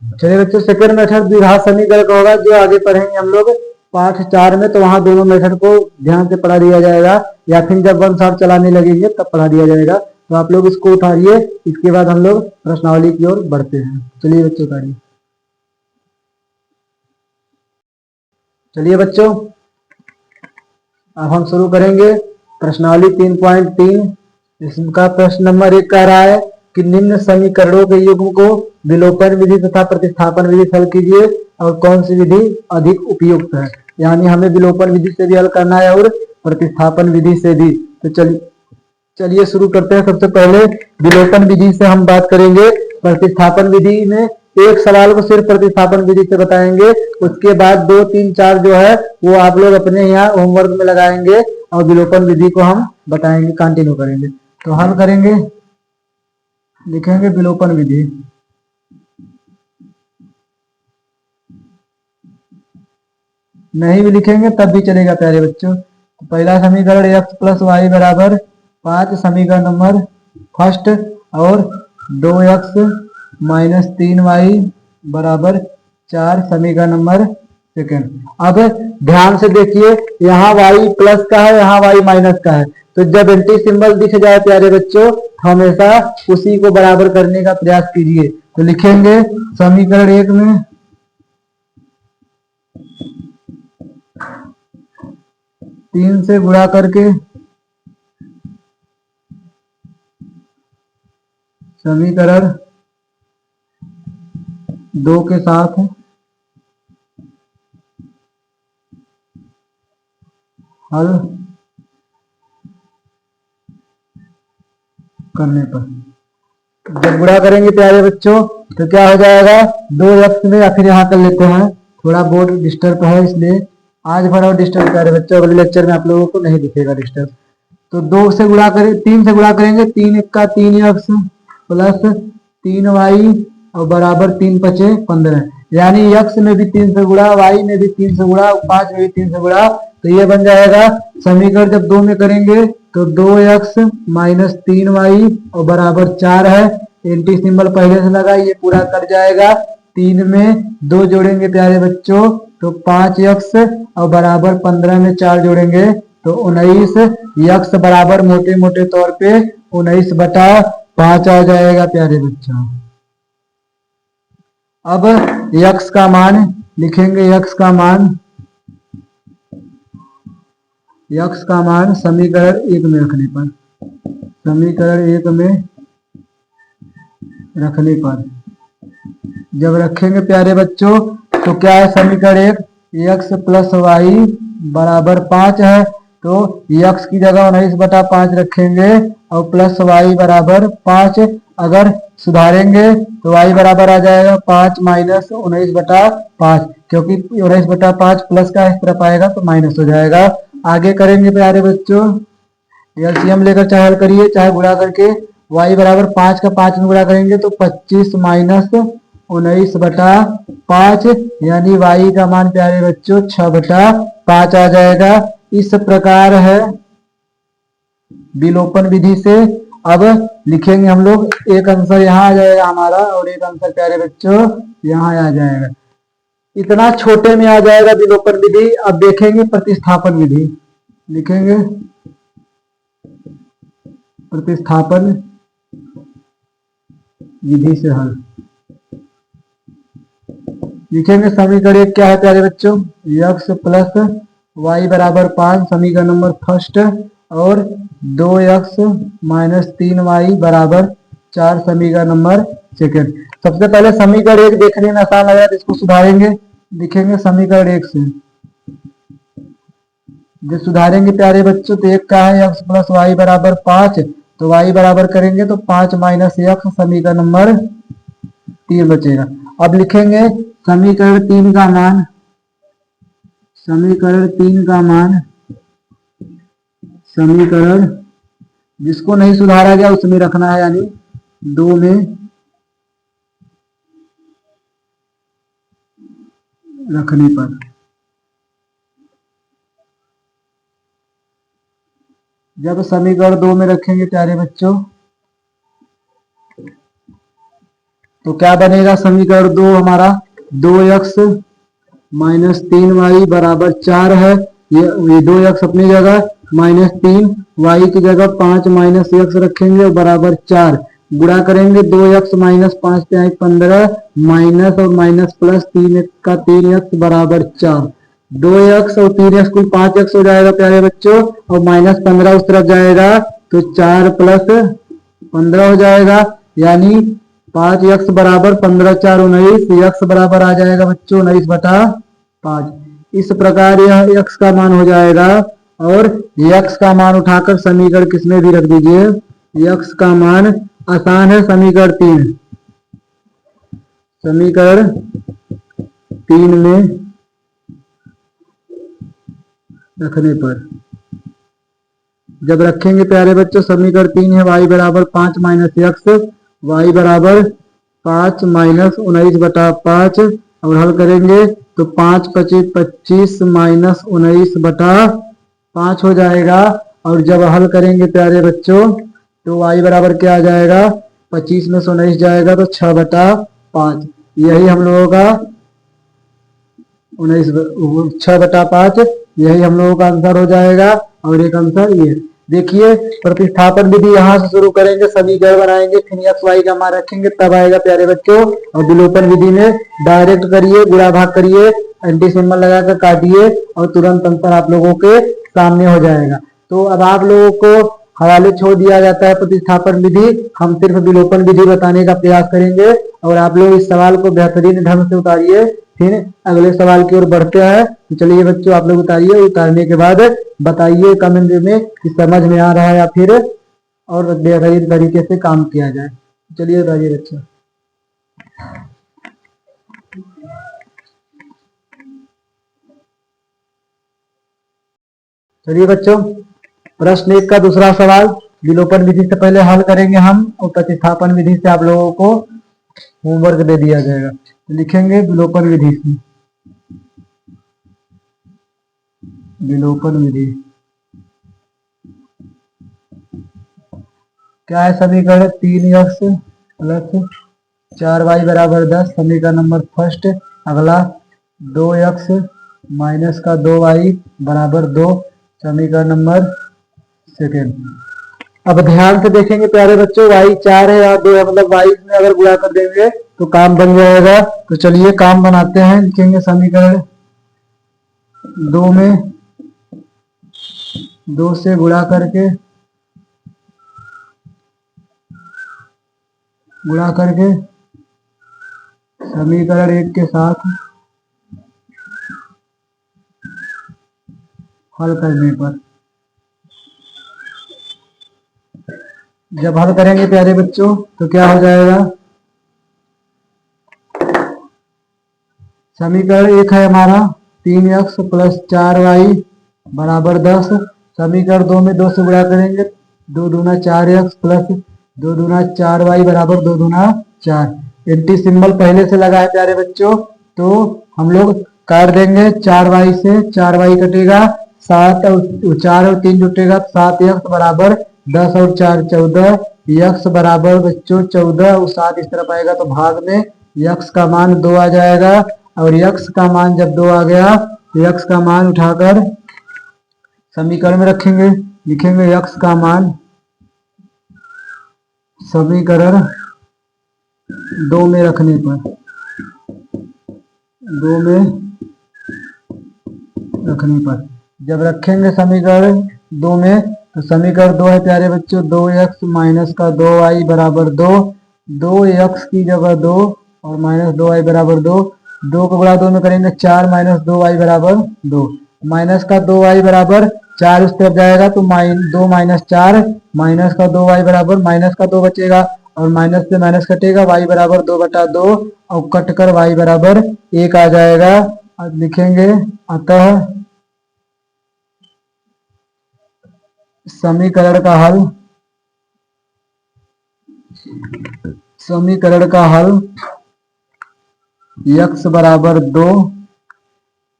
चलिए बच्चों, सेकंड मेथड द्विघात समीकरण का होगा जो आगे पढ़ेंगे हम लोग पाठ 4 में, तो वहां दोनों मेथड को ध्यान से पढ़ा दिया जाएगा, या फिर जब वन शॉट चलाने लगेंगे तब पढ़ा दिया जाएगा। तो आप लोग इसको उठाइए, इसके बाद हम लोग प्रश्नावली की ओर बढ़ते हैं। चलिए बच्चों उतारिए। चलिए बच्चों, अब हम शुरू करेंगे प्रश्नावली 3.3। इसका प्रश्न नंबर 1 कह रहा है कि निम्न समीकरणों के युग्म को विलोपन विधि तथा प्रतिस्थापन विधि से हल कीजिए और कौन सी विधि अधिक उपयुक्त है। यानी हमें विलोपन विधि से भी हल करना है और प्रतिस्थापन विधि से भी। तो चलिए शुरू करते हैं। सबसे पहले विलोपन विधि से हम बात करेंगे। प्रतिस्थापन विधि में एक सवाल को सिर्फ प्रतिस्थापन विधि से बताएंगे, उसके बाद 2, 3, 4 जो है वो आप लोग अपने यहाँ होमवर्क में लगाएंगे और विलोपन विधि को हम बताएंगे, कंटिन्यू करेंगे। तो हल करेंगे, लिखेंगे विलोपन विधि। नहीं भी लिखेंगे तब भी चलेगा प्यारे बच्चों। तो पहला समीकरण x प्लस वाई बराबर 5, समीकरण नंबर फर्स्ट, और 2x माइनस 3y बराबर 4, समीकरण नंबर सेकंड। अब ध्यान से देखिए, यहाँ y प्लस का है, यहाँ y माइनस का है, तो जब एंटी सिंबल दिख जाए प्यारे बच्चों, हमेशा उसी को बराबर करने का प्रयास कीजिए। तो लिखेंगे समीकरण 1 में 3 से गुणा करके समीकरण 2 के साथ हल करने पर जब गुणा करेंगे प्यारे बच्चों तो क्या हो जाएगा, 2x में, या फिर यहाँ कर लेते हैं, थोड़ा बोर्ड डिस्टर्ब है इसलिए आज भर और डिस्टर्ब प्यारे बच्चों, अगले लेक्चर में आप लोगों को नहीं दिखेगा डिस्टर्ब। तो 2 से गुणा करें, 3 से गुणा करेंगे, 3 1 का 3x प्लस 3y और बराबर 3 5 15। यानी x में भी 3 से गुणा, y में भी 3 से गुणा, 5 में भी 3 से गुणा। तो ये बन जाएगा समीकरण जब 2 में करेंगे तो 2x माइनस 3y और बराबर 4 है। एंटी सिंबल पहले से लगा, ये पूरा कर जाएगा। 3 में 2 जोड़ेंगे प्यारे बच्चों तो 5x और बराबर 15 में 4 जोड़ेंगे तो 19। x बराबर मोटे मोटे तौर पे 19/5 आ जाएगा प्यारे बच्चों। अब x का मान लिखेंगे, x का मान समीकरण 1 में रखने पर, समीकरण 1 में रखने पर जब रखेंगे प्यारे बच्चों तो क्या है, समीकरण 1 x प्लस वाई बराबर 5 है, तो x की जगह 19/5 रखेंगे और प्लस वाई बराबर 5। अगर सुधारेंगे तो y बराबर आ जाएगा 5 माइनस 19/5, क्योंकि 19/5 प्लस का इस तरफ आएगा तो माइनस हो जाएगा। आगे करेंगे प्यारे बच्चों, एलसीएम लेकर चाहे हल करिए चाहे गुणा करके, y बराबर 5 का 5 में गुणा करेंगे तो 25 माइनस 19/5, यानी y का मान प्यारे बच्चों 6/5 आ जाएगा। इस प्रकार है विलोपन विधि से। अब लिखेंगे हम लोग, एक आंसर यहाँ आ जाएगा हमारा और एक आंसर प्यारे बच्चों यहाँ आ जाएगा। इतना छोटे में आ जाएगा विलोपन विधि। अब देखेंगे प्रतिस्थापन विधि, लिखेंगे प्रतिस्थापन विधि से हल। लिखेंगे समीकरण 1 क्या है प्यारे बच्चों, x प्लस वाई बराबर 5, समीकरण नंबर फर्स्ट, और 2x माइनस 3y बराबर 4, समीकरण नंबर सेकंड। सबसे पहले समीकरण 1 देखने में आसान लग रहा है तो इसको सुधारेंगे। लिखेंगे समीकरण 1 से जो सुधारेंगे प्यारे बच्चों तो 1 का है x प्लस वाई बराबर 5, तो y बराबर करेंगे तो 5 माइनस x समीकरण नंबर 3 बचेगा। अब लिखेंगे समीकरण 3 का मान, समीकरण 3 का मान, समीकरण जिसको नहीं सुधारा गया उसमें रखना है, यानी 2 में रखने पर। जब समीकरण 2 में रखेंगे प्यारे बच्चों तो क्या बनेगा, समीकरण 2 हमारा 2x माइनस 3y बराबर 4 है। ये 2x अपनी जगह, माइनस 3y की जगह 5 माइनस x रखेंगे और बराबर 4। गुणा करेंगे 2x माइनस 5 पे 15 माइनस और माइनस प्लस 3x का 3x बराबर 4। 2x और 3x कुल 5x हो जाएगा प्यारे बच्चों, और माइनस 15 उस तरफ जाएगा तो 4 प्लस 15 हो जाएगा, यानी 5x बराबर 15 4 19, x बराबर आ जाएगा बच्चों 19/5। इस प्रकार यह x का मान हो जाएगा, और x का मान उठाकर समीकरण किसमें भी रख दीजिए। x का मान आसान है, समीकरण 3, समीकरण 3 में रखने पर। जब रखेंगे प्यारे बच्चों समीकरण 3 है y बराबर 5 माइनस x, y बराबर 5 माइनस 19/5, और हल करेंगे तो 5 25 25 माइनस 19/5 हो जाएगा। और जब हल करेंगे प्यारे बच्चों तो y बराबर क्या आ जाएगा, 25 में से 19 जाएगा तो 6/5। यही हम लोगों का 6/5 यही हम लोगों का आंसर हो जाएगा। और एक आंसर ये देखिए, प्रतिस्थापन विधि यहाँ से शुरू करेंगे, समीकरण बनाएंगे, फिर x y का मान रखेंगे, तब आएगा प्यारे बच्चों। और विलोपन विधि में डायरेक्ट करिए, गुणा भाग करिए, एंटी सिंबल लगाकर काटिए और तुरंत आंसर आप लोगों के सामने हो जाएगा। तो अब आप लोगों को हवाले छोड़ दिया जाता है प्रतिस्थापन विधि, हम सिर्फ विलोपन विधि बताने का प्रयास करेंगे, और आप लोग इस सवाल को बेहतरीन ढंग से उतारिए। फिर अगले सवाल की ओर बढ़ते हैं। तो चलिए बच्चों आप लोग उतारिए, उतारने के बाद बताइए कमेंट में कि समझ में आ रहा है या फिर और बेहतरीन तरीके से काम किया जाए। चलिए बताइए बच्चों। चलिए बच्चों, प्रश्न 1 का दूसरा सवाल विलोपन विधि से पहले हल करेंगे हम, और प्रतिस्थापन विधि से आप लोगों को होमवर्क दे दिया जाएगा। लिखेंगे विलोपन विधि से, विलोपन विधि क्या है, समीकरण 3x प्लस 4y बराबर 10, समीकरण नंबर फर्स्ट। अगला 2x माइनस का 2y बराबर 2, समीकरण नंबर सेकेंड। अब ध्यान से देखेंगे प्यारे बच्चों, y 4 है और 2 है, मतलब y में अगर गुणा कर देंगे तो काम बन जाएगा। तो चलिए काम बनाते हैं। लिखेंगे समीकरण 2 में 2 से गुणा करके समीकरण 1 के साथ हल करने पर, जब हल करेंगे प्यारे बच्चों तो क्या हो जाएगा, समीकरण 1 है हमारा 3x प्लस 4y बराबर 10, समीकरण 2 में 2 से गुणा करेंगे, 2 दूना 4x प्लस 2 दूना 4y बराबर 2 दूना 4। एंटी सिंबल पहले से लगा है प्यारे बच्चों, तो हम लोग काट देंगे 4y से, 4y कटेगा, 7 और 4 और 3 जुटेगा 7x बराबर 10 और 4 14, x बराबर बच्चों 14 और 7 इस तरफ आएगा तो भाग में x का मान 2 आ जाएगा। और x का मान जब 2 आ गया तो x का मान उठाकर समीकरण में रखेंगे। लिखेंगे x का मान समीकरण 2 में रखने पर, 2 में रखने पर जब रखेंगे समीकरण 2 में तो समीकरण 2 है प्यारे बच्चों 2x माइनस का 2y बराबर 2, 2x की जगह 2 और माइनस 2y बराबर 2, 2 को गुणा 2 में करेंगे 4 माइनस 2y बराबर 2, माइनस का 2y बराबर 4 उस तरफ जाएगा तो 2 माइनस 4, माइनस का 2y बराबर माइनस का 2 बचेगा, और माइनस से माइनस कटेगा, y बराबर 2/2, और कट कर y बराबर 1 आ जाएगा। अब लिखेंगे अतः समीकरण का हल x बराबर 2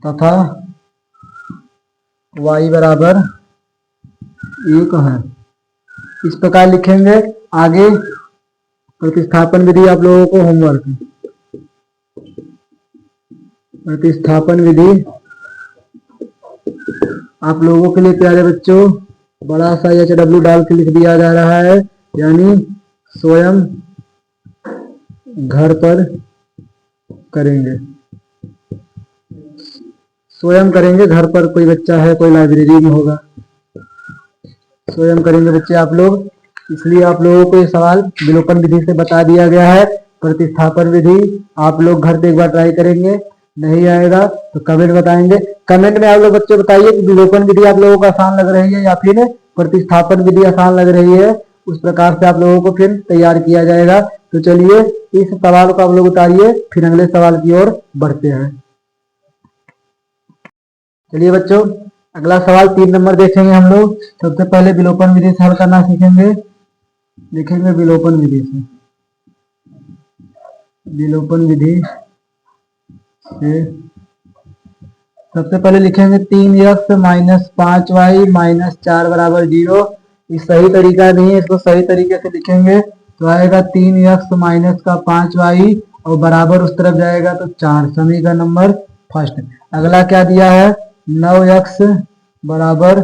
तथा y बराबर 1 है। इस प्रकार लिखेंगे। आगे प्रतिस्थापन विधि आप लोगों को होमवर्क। प्रतिस्थापन विधि आप लोगों के लिए प्यारे बच्चों बड़ा सा HW डाल के लिख दिया जा रहा है, यानी स्वयं घर पर करेंगे। स्वयं करेंगे घर पर, कोई बच्चा है कोई लाइब्रेरी में होगा, स्वयं करेंगे बच्चे आप लोग। इसलिए आप लोगों को ये सवाल विलोपन विधि से बता दिया गया है। प्रतिस्थापन विधि आप लोग घर पे एक बार ट्राई करेंगे, नहीं आएगा तो कमेंट बताएंगे। कमेंट में आप लोग बच्चे बताइए कि विलोपन विधि आप लोगों को आसान लग रही है या फिर प्रतिस्थापन विधि आसान लग रही है। उस प्रकार से आप लोगों को फिर तैयार किया जाएगा। तो चलिए इस सवाल को आप लोग उतारिए, फिर अगले सवाल की ओर बढ़ते हैं। चलिए बच्चों अगला सवाल 3 नंबर देखेंगे हम लोग। सबसे पहले विलोपन विधि से हल करना सीखेंगे। लिखेंगे विलोपन विधि से, विलोपन विधि से सबसे पहले लिखेंगे 3x माइनस 5y माइनस 4 बराबर 0। ये सही तरीका नहीं है, इसको सही तरीके से लिखेंगे तो आएगा 3x माइनस का 5y और बराबर उस तरफ जाएगा तो 4। समीकरण नंबर फर्स्ट। अगला क्या दिया है 9x बराबर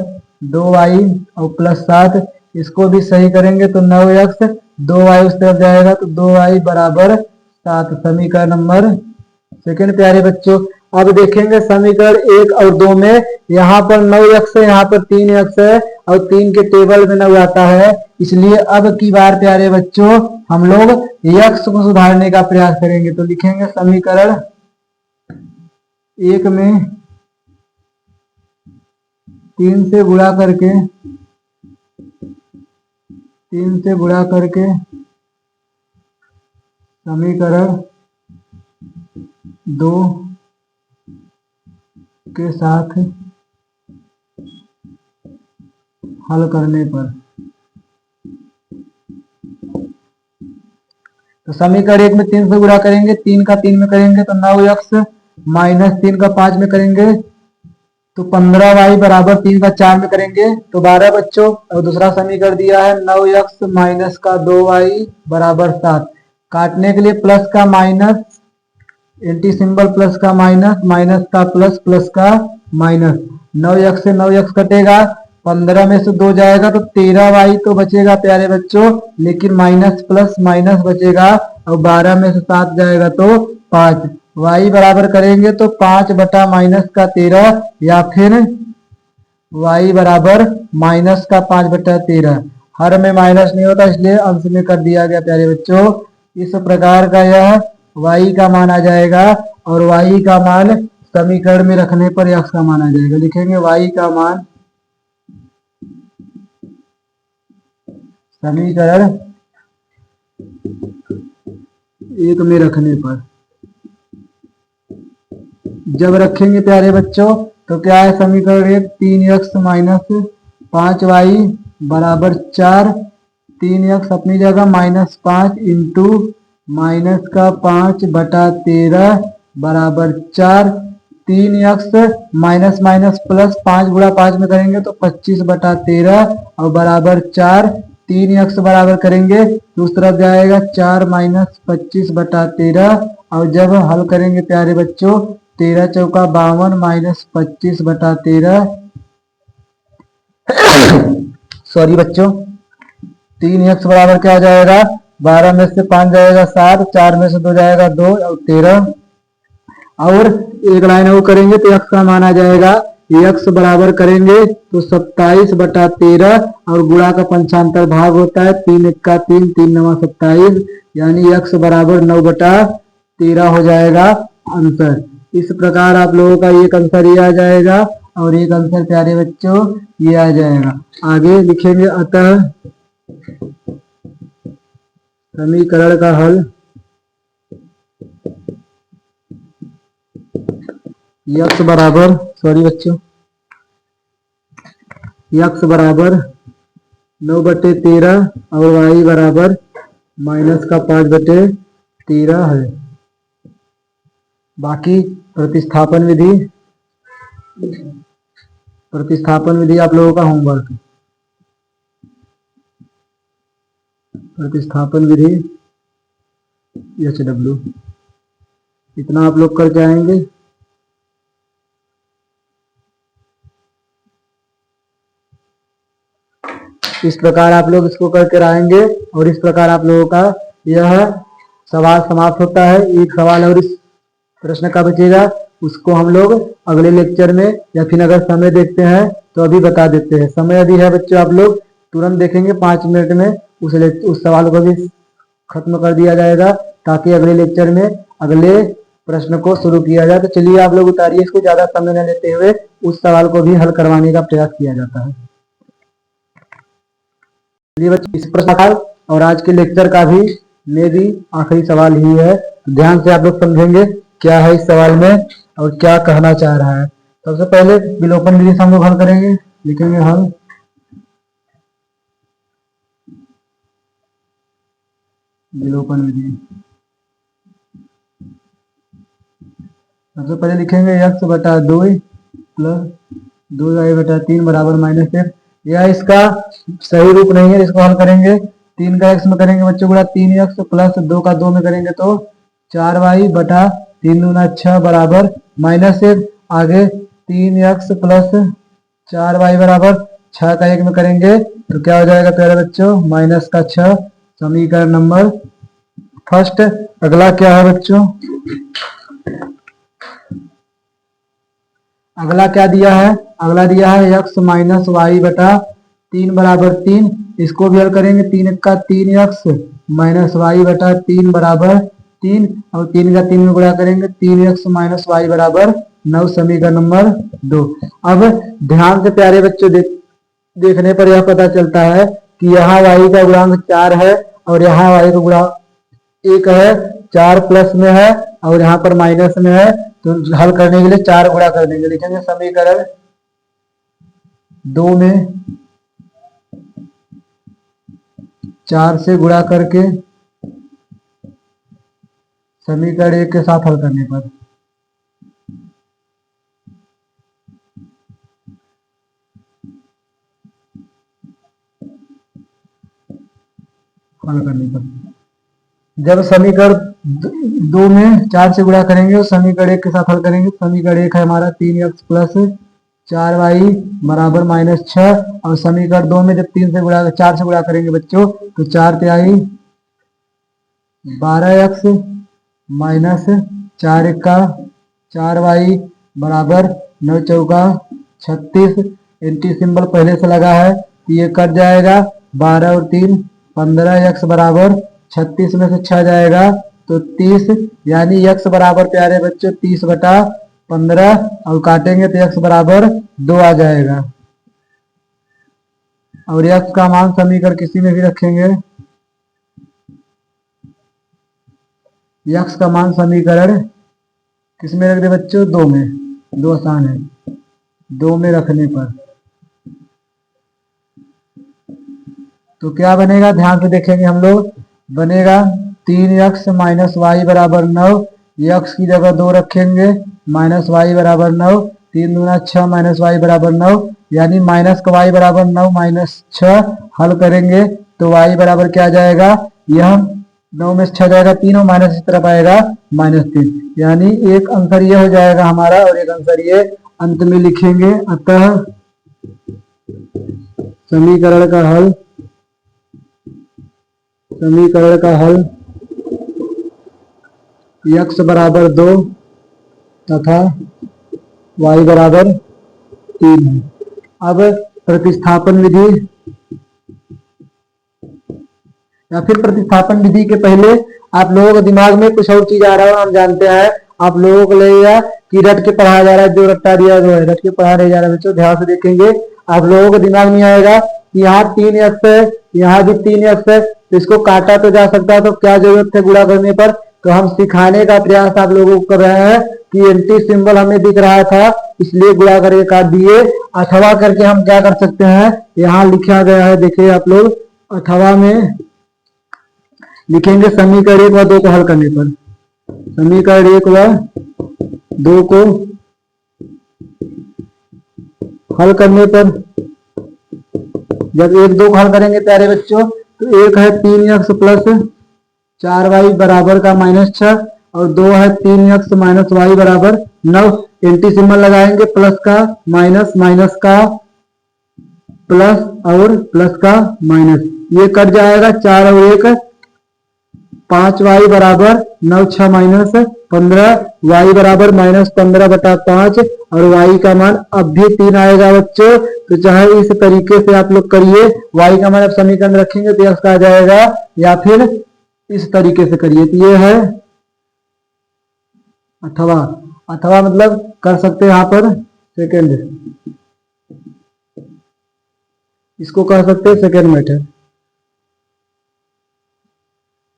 2y और प्लस 7। इसको भी सही करेंगे तो 9x 2y उस तरफ जाएगा तो 2y बराबर 7। समीकरण नंबर सेकंड। प्यारे बच्चों अब देखेंगे समीकरण 1 और 2 में, यहाँ पर 9x है, यहाँ पर 3x है और 3 के टेबल में 9 आता है। इसलिए अब की बार प्यारे बच्चों हम लोग x को सुधारने का प्रयास करेंगे। तो लिखेंगे समीकरण 1 में 3 से गुणा करके समीकरण 2 के साथ हल करने पर, तो समीकरण 1 में 3 से गुणा करेंगे, 3 का 3 में करेंगे तो 9x माइनस 3 का 5 में करेंगे तो 15y बराबर 3 का 4 में करेंगे तो 12 बच्चों। और दूसरा समीकरण दिया है 9x माइनस का 2y बराबर 7। काटने के लिए प्लस का माइनस, एंटी सिंबल प्लस का माइनस, माइनस का प्लस, प्लस का माइनस। 9x से 9x कटेगा, 15 में से 2 जाएगा तो 13y तो बचेगा प्यारे बच्चों, लेकिन माइनस प्लस माइनस बचेगा और 12 में से 7 जाएगा तो 5। y बराबर करेंगे तो 5 बटा माइनस का 13 या फिर y बराबर माइनस का 5 बटा 13। हर में माइनस नहीं होता इसलिए अंश में कर दिया गया प्यारे बच्चों। इस प्रकार का यह y का मान आ जाएगा और y का मान समीकरण में रखने पर x का मान आ जाएगा। लिखेंगे y का मान समीकरण 1 में रखने पर, जब रखेंगे प्यारे बच्चों तो क्या है समीकरण 1 3x माइनस 5y बराबर 4। 3x अपनी जगह माइनस 5 इंटू माइनस का 5 बटा 13 बराबर 4। 3x माइनस माइनस प्लस 5 गुणा 5 में करेंगे तो 25 बटा 13 और बराबर 4। 3x बराबर करेंगे तो उस तरफ जाएगा 4 माइनस 25 बटा 13 और जब हल करेंगे प्यारे बच्चों 13 चौका 52 माइनस 25 बटा 13 सॉरी बच्चों 3x बराबर क्या आ जाएगा 12 में से 5 जाएगा 7, 4 में से 2 जाएगा 2 और 13 और एक लाइन और करेंगे तो x का मान आ जाएगा। x बराबर करेंगे तो 27 बटा 13 और गुणा का पंचांतर भाग होता है 3 1 का 3 3 9 27 यानी x बराबर 9 बटा 13 हो जाएगा आंसर। इस प्रकार आप लोगों का एक आंसर ये आ जाएगा और एक आंसर प्यारे बच्चों ये आ जाएगा। आगे लिखेंगे अतः समीकरण का हल यक्स बराबर यक्स बराबर 9/13 और वाई बराबर -5/13 है। बाकी प्रतिस्थापन विधि आप लोगों का होमवर्क। प्रतिस्थापन विधि HW इतना आप लोग करके आएंगे। इस प्रकार आप लोग इसको करके आएंगे और इस प्रकार आप लोगों का यह सवाल समाप्त होता है। एक सवाल और इस प्रश्न का बचेगा, उसको हम लोग अगले लेक्चर में या फिर अगर समय देखते हैं तो अभी बता देते हैं। समय अभी है बच्चों, आप लोग तुरंत देखेंगे 5 मिनट में उस सवाल को भी खत्म कर दिया जाएगा ताकि अगले लेक्चर में अगले प्रश्न को शुरू किया जाए। तो चलिए आप लोग उतारिए इसको, ज्यादा समय न लेते हुए उस सवाल को भी हल करवाने का प्रयास किया जाता है। चलिए बच्चों, इस प्रश्न और आज के लेक्चर का भी में भी आखिरी सवाल ही है। ध्यान से आप लोग समझेंगे क्या है इस सवाल में और क्या कहना चाह रहा है। सबसे पहले विलोपन विधि से हम लोग हल करेंगे। लिखेंगे हल विलोपन विधि। सबसे पहले लिखेंगे x/2 प्लस 2y/3 बराबर -1। यह इसका सही रूप नहीं है, इसको हल करेंगे। 3 का x में करेंगे बच्चों गुणा 3x प्लस 2 का 2 में करेंगे तो 4y/3 दूना 6 बराबर -1। आगे 3x प्लस 4y बराबर 6 का 1 में करेंगे तो क्या हो जाएगा प्यारे बच्चों -6। समीकरण नंबर फर्स्ट। अगला क्या है बच्चों, अगला क्या दिया है, अगला दिया है x - y/3 बराबर 3। इसको भी हल करेंगे। 3 का 3x -y/3 बराबर 3 और 3 का 3 में गुणा करेंगे 3x - y बराबर 9। समीकरण नंबर 2। अब ध्यान से प्यारे बच्चों देखने पर यह पता चलता है कि यहाँ y का गुणांक 4 है और यहाँ y का गुणांक 1 है। 4 प्लस में है और यहाँ पर माइनस में है, तो हल करने के लिए 4 गुणा कर देंगे। लिखेंगे समीकरण 2 में 4 से गुणा करके समीकरण 1 के साथ हल करने पर जब समीकरण 2 में 4 से गुणा करेंगे और समीकरण 1 के साथ हल करेंगे। समीकरण 1 है हमारा 3x प्लस 4y बराबर -6 और समीकरण 2 में जब 4 से गुणा करेंगे बच्चों तो 4 तिहाई 12x माइनस 4 का 4y बराबर 9 चौका 36। एंटी सिंबल पहले से लगा है तो ये कट जाएगा। 12 और 3 15x बराबर 36 में से 6 जाएगा तो 30, यानी x बराबर प्यारे बच्चों 30/15 और काटेंगे तो x बराबर 2 आ जाएगा। और x का मान समीकरण किसी में भी रखेंगे, x का मान समीकरण किस में रख दे बच्चों 2 में। 2 आसान है, 2 में रखने पर तो क्या बनेगा, ध्यान से देखेंगे हम लोग। बनेगा 3x - y बराबर 9। x की जगह 2 रखेंगे, -y बराबर 9। 3 दूना 6 -y बराबर 9, यानी माइनस का y बराबर 9 -6 हल करेंगे तो y बराबर क्या आ जाएगा, यह 9 में से 6 जाएगा 3 और माइनस इस तरफ आएगा -3, यानी एक आंसर ये हो जाएगा हमारा और एक आंसर ये अंत में लिखेंगे। अतः समीकरण का हल x बराबर 2 तथा y बराबर 3 है। अब प्रतिस्थापन विधि या फिर प्रतिस्थापन विधि के पहले आप लोगों के दिमाग में कुछ और चीज आ रहा है, हम जानते हैं आप लोगों को लगेगा कि रट के पढ़ाया जा रहा है, जो रट्टा दिया गया है रट के पढ़ा नहीं जा रहा है। बच्चों ध्यान से देखेंगे, आप लोगों को दिमाग नहीं आएगा कि यहाँ 3x है, यहाँ भी 3x है, तो इसको काटा तो जा सकता है, तो क्या जरूरत है गुणा करने पर। तो हम सिखाने का प्रयास आप लोगों को कर रहे हैं कि एंटी सिंबल हमें दिख रहा था इसलिए गुणा करके काट दिए। अथवा करके हम क्या कर सकते हैं, यहाँ लिखा गया है, देखिए आप लोग, अथवा में लिखेंगे समीकरण 1 व 2 को हल करने पर। समीकरण 1 व 2 को हल करने पर, जब 1 2 को हल करेंगे प्यारे बच्चों, तो एक है 3x प्लस 4y बराबर का -6 और 2 है 3x माइनस वाई बराबर 9। एंटी सिंबल लगाएंगे, प्लस का माइनस, माइनस का प्लस और प्लस का माइनस, ये कट जाएगा। 4 और 1 5y बराबर 9 6 माइनस 15, y बराबर -15/5 और y का मान अब भी 3 आएगा बच्चों। तो चाहे इस तरीके से आप लोग करिए, y का मान अब समीकरण रखेंगे तो x का आ जाएगा, या फिर इस तरीके से करिए। तो ये है अथवा, अथवा मतलब कर सकते हैं यहाँ पर सेकेंड, इसको कह सकते हैं सेकेंड मेथड।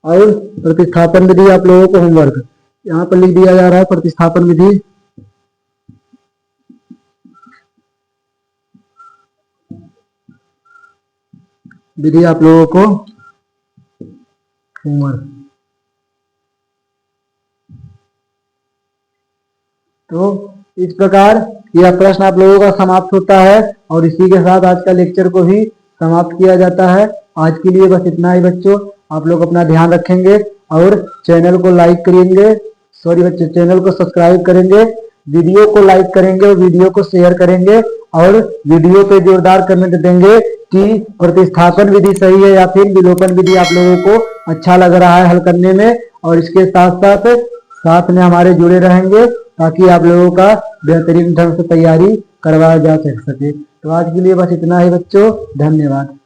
और प्रतिस्थापन विधि आप लोगों को होमवर्क यहाँ पर लिख दिया जा रहा है, प्रतिस्थापन विधि। विधि आप लोगों को होमवर्क। तो इस प्रकार यह प्रश्न आप लोगों का समाप्त होता है और इसी के साथ आज का लेक्चर को भी समाप्त किया जाता है। आज के लिए बस इतना ही बच्चों, आप लोग अपना ध्यान रखेंगे और चैनल को लाइक करेंगे, सॉरी बच्चों, चैनल को सब्सक्राइब करेंगे, वीडियो को लाइक करेंगे और वीडियो को शेयर करेंगे और वीडियो पे जोरदार कमेंट देंगे कि प्रतिस्थापन विधि सही है या फिर विलोपन विधि आप लोगों को अच्छा लग रहा है हल करने में। और इसके साथ में हमारे जुड़े रहेंगे ताकि आप लोगों का बेहतरीन ढंग से तैयारी करवाया जा सके। तो आज के लिए बस इतना ही बच्चों, धन्यवाद।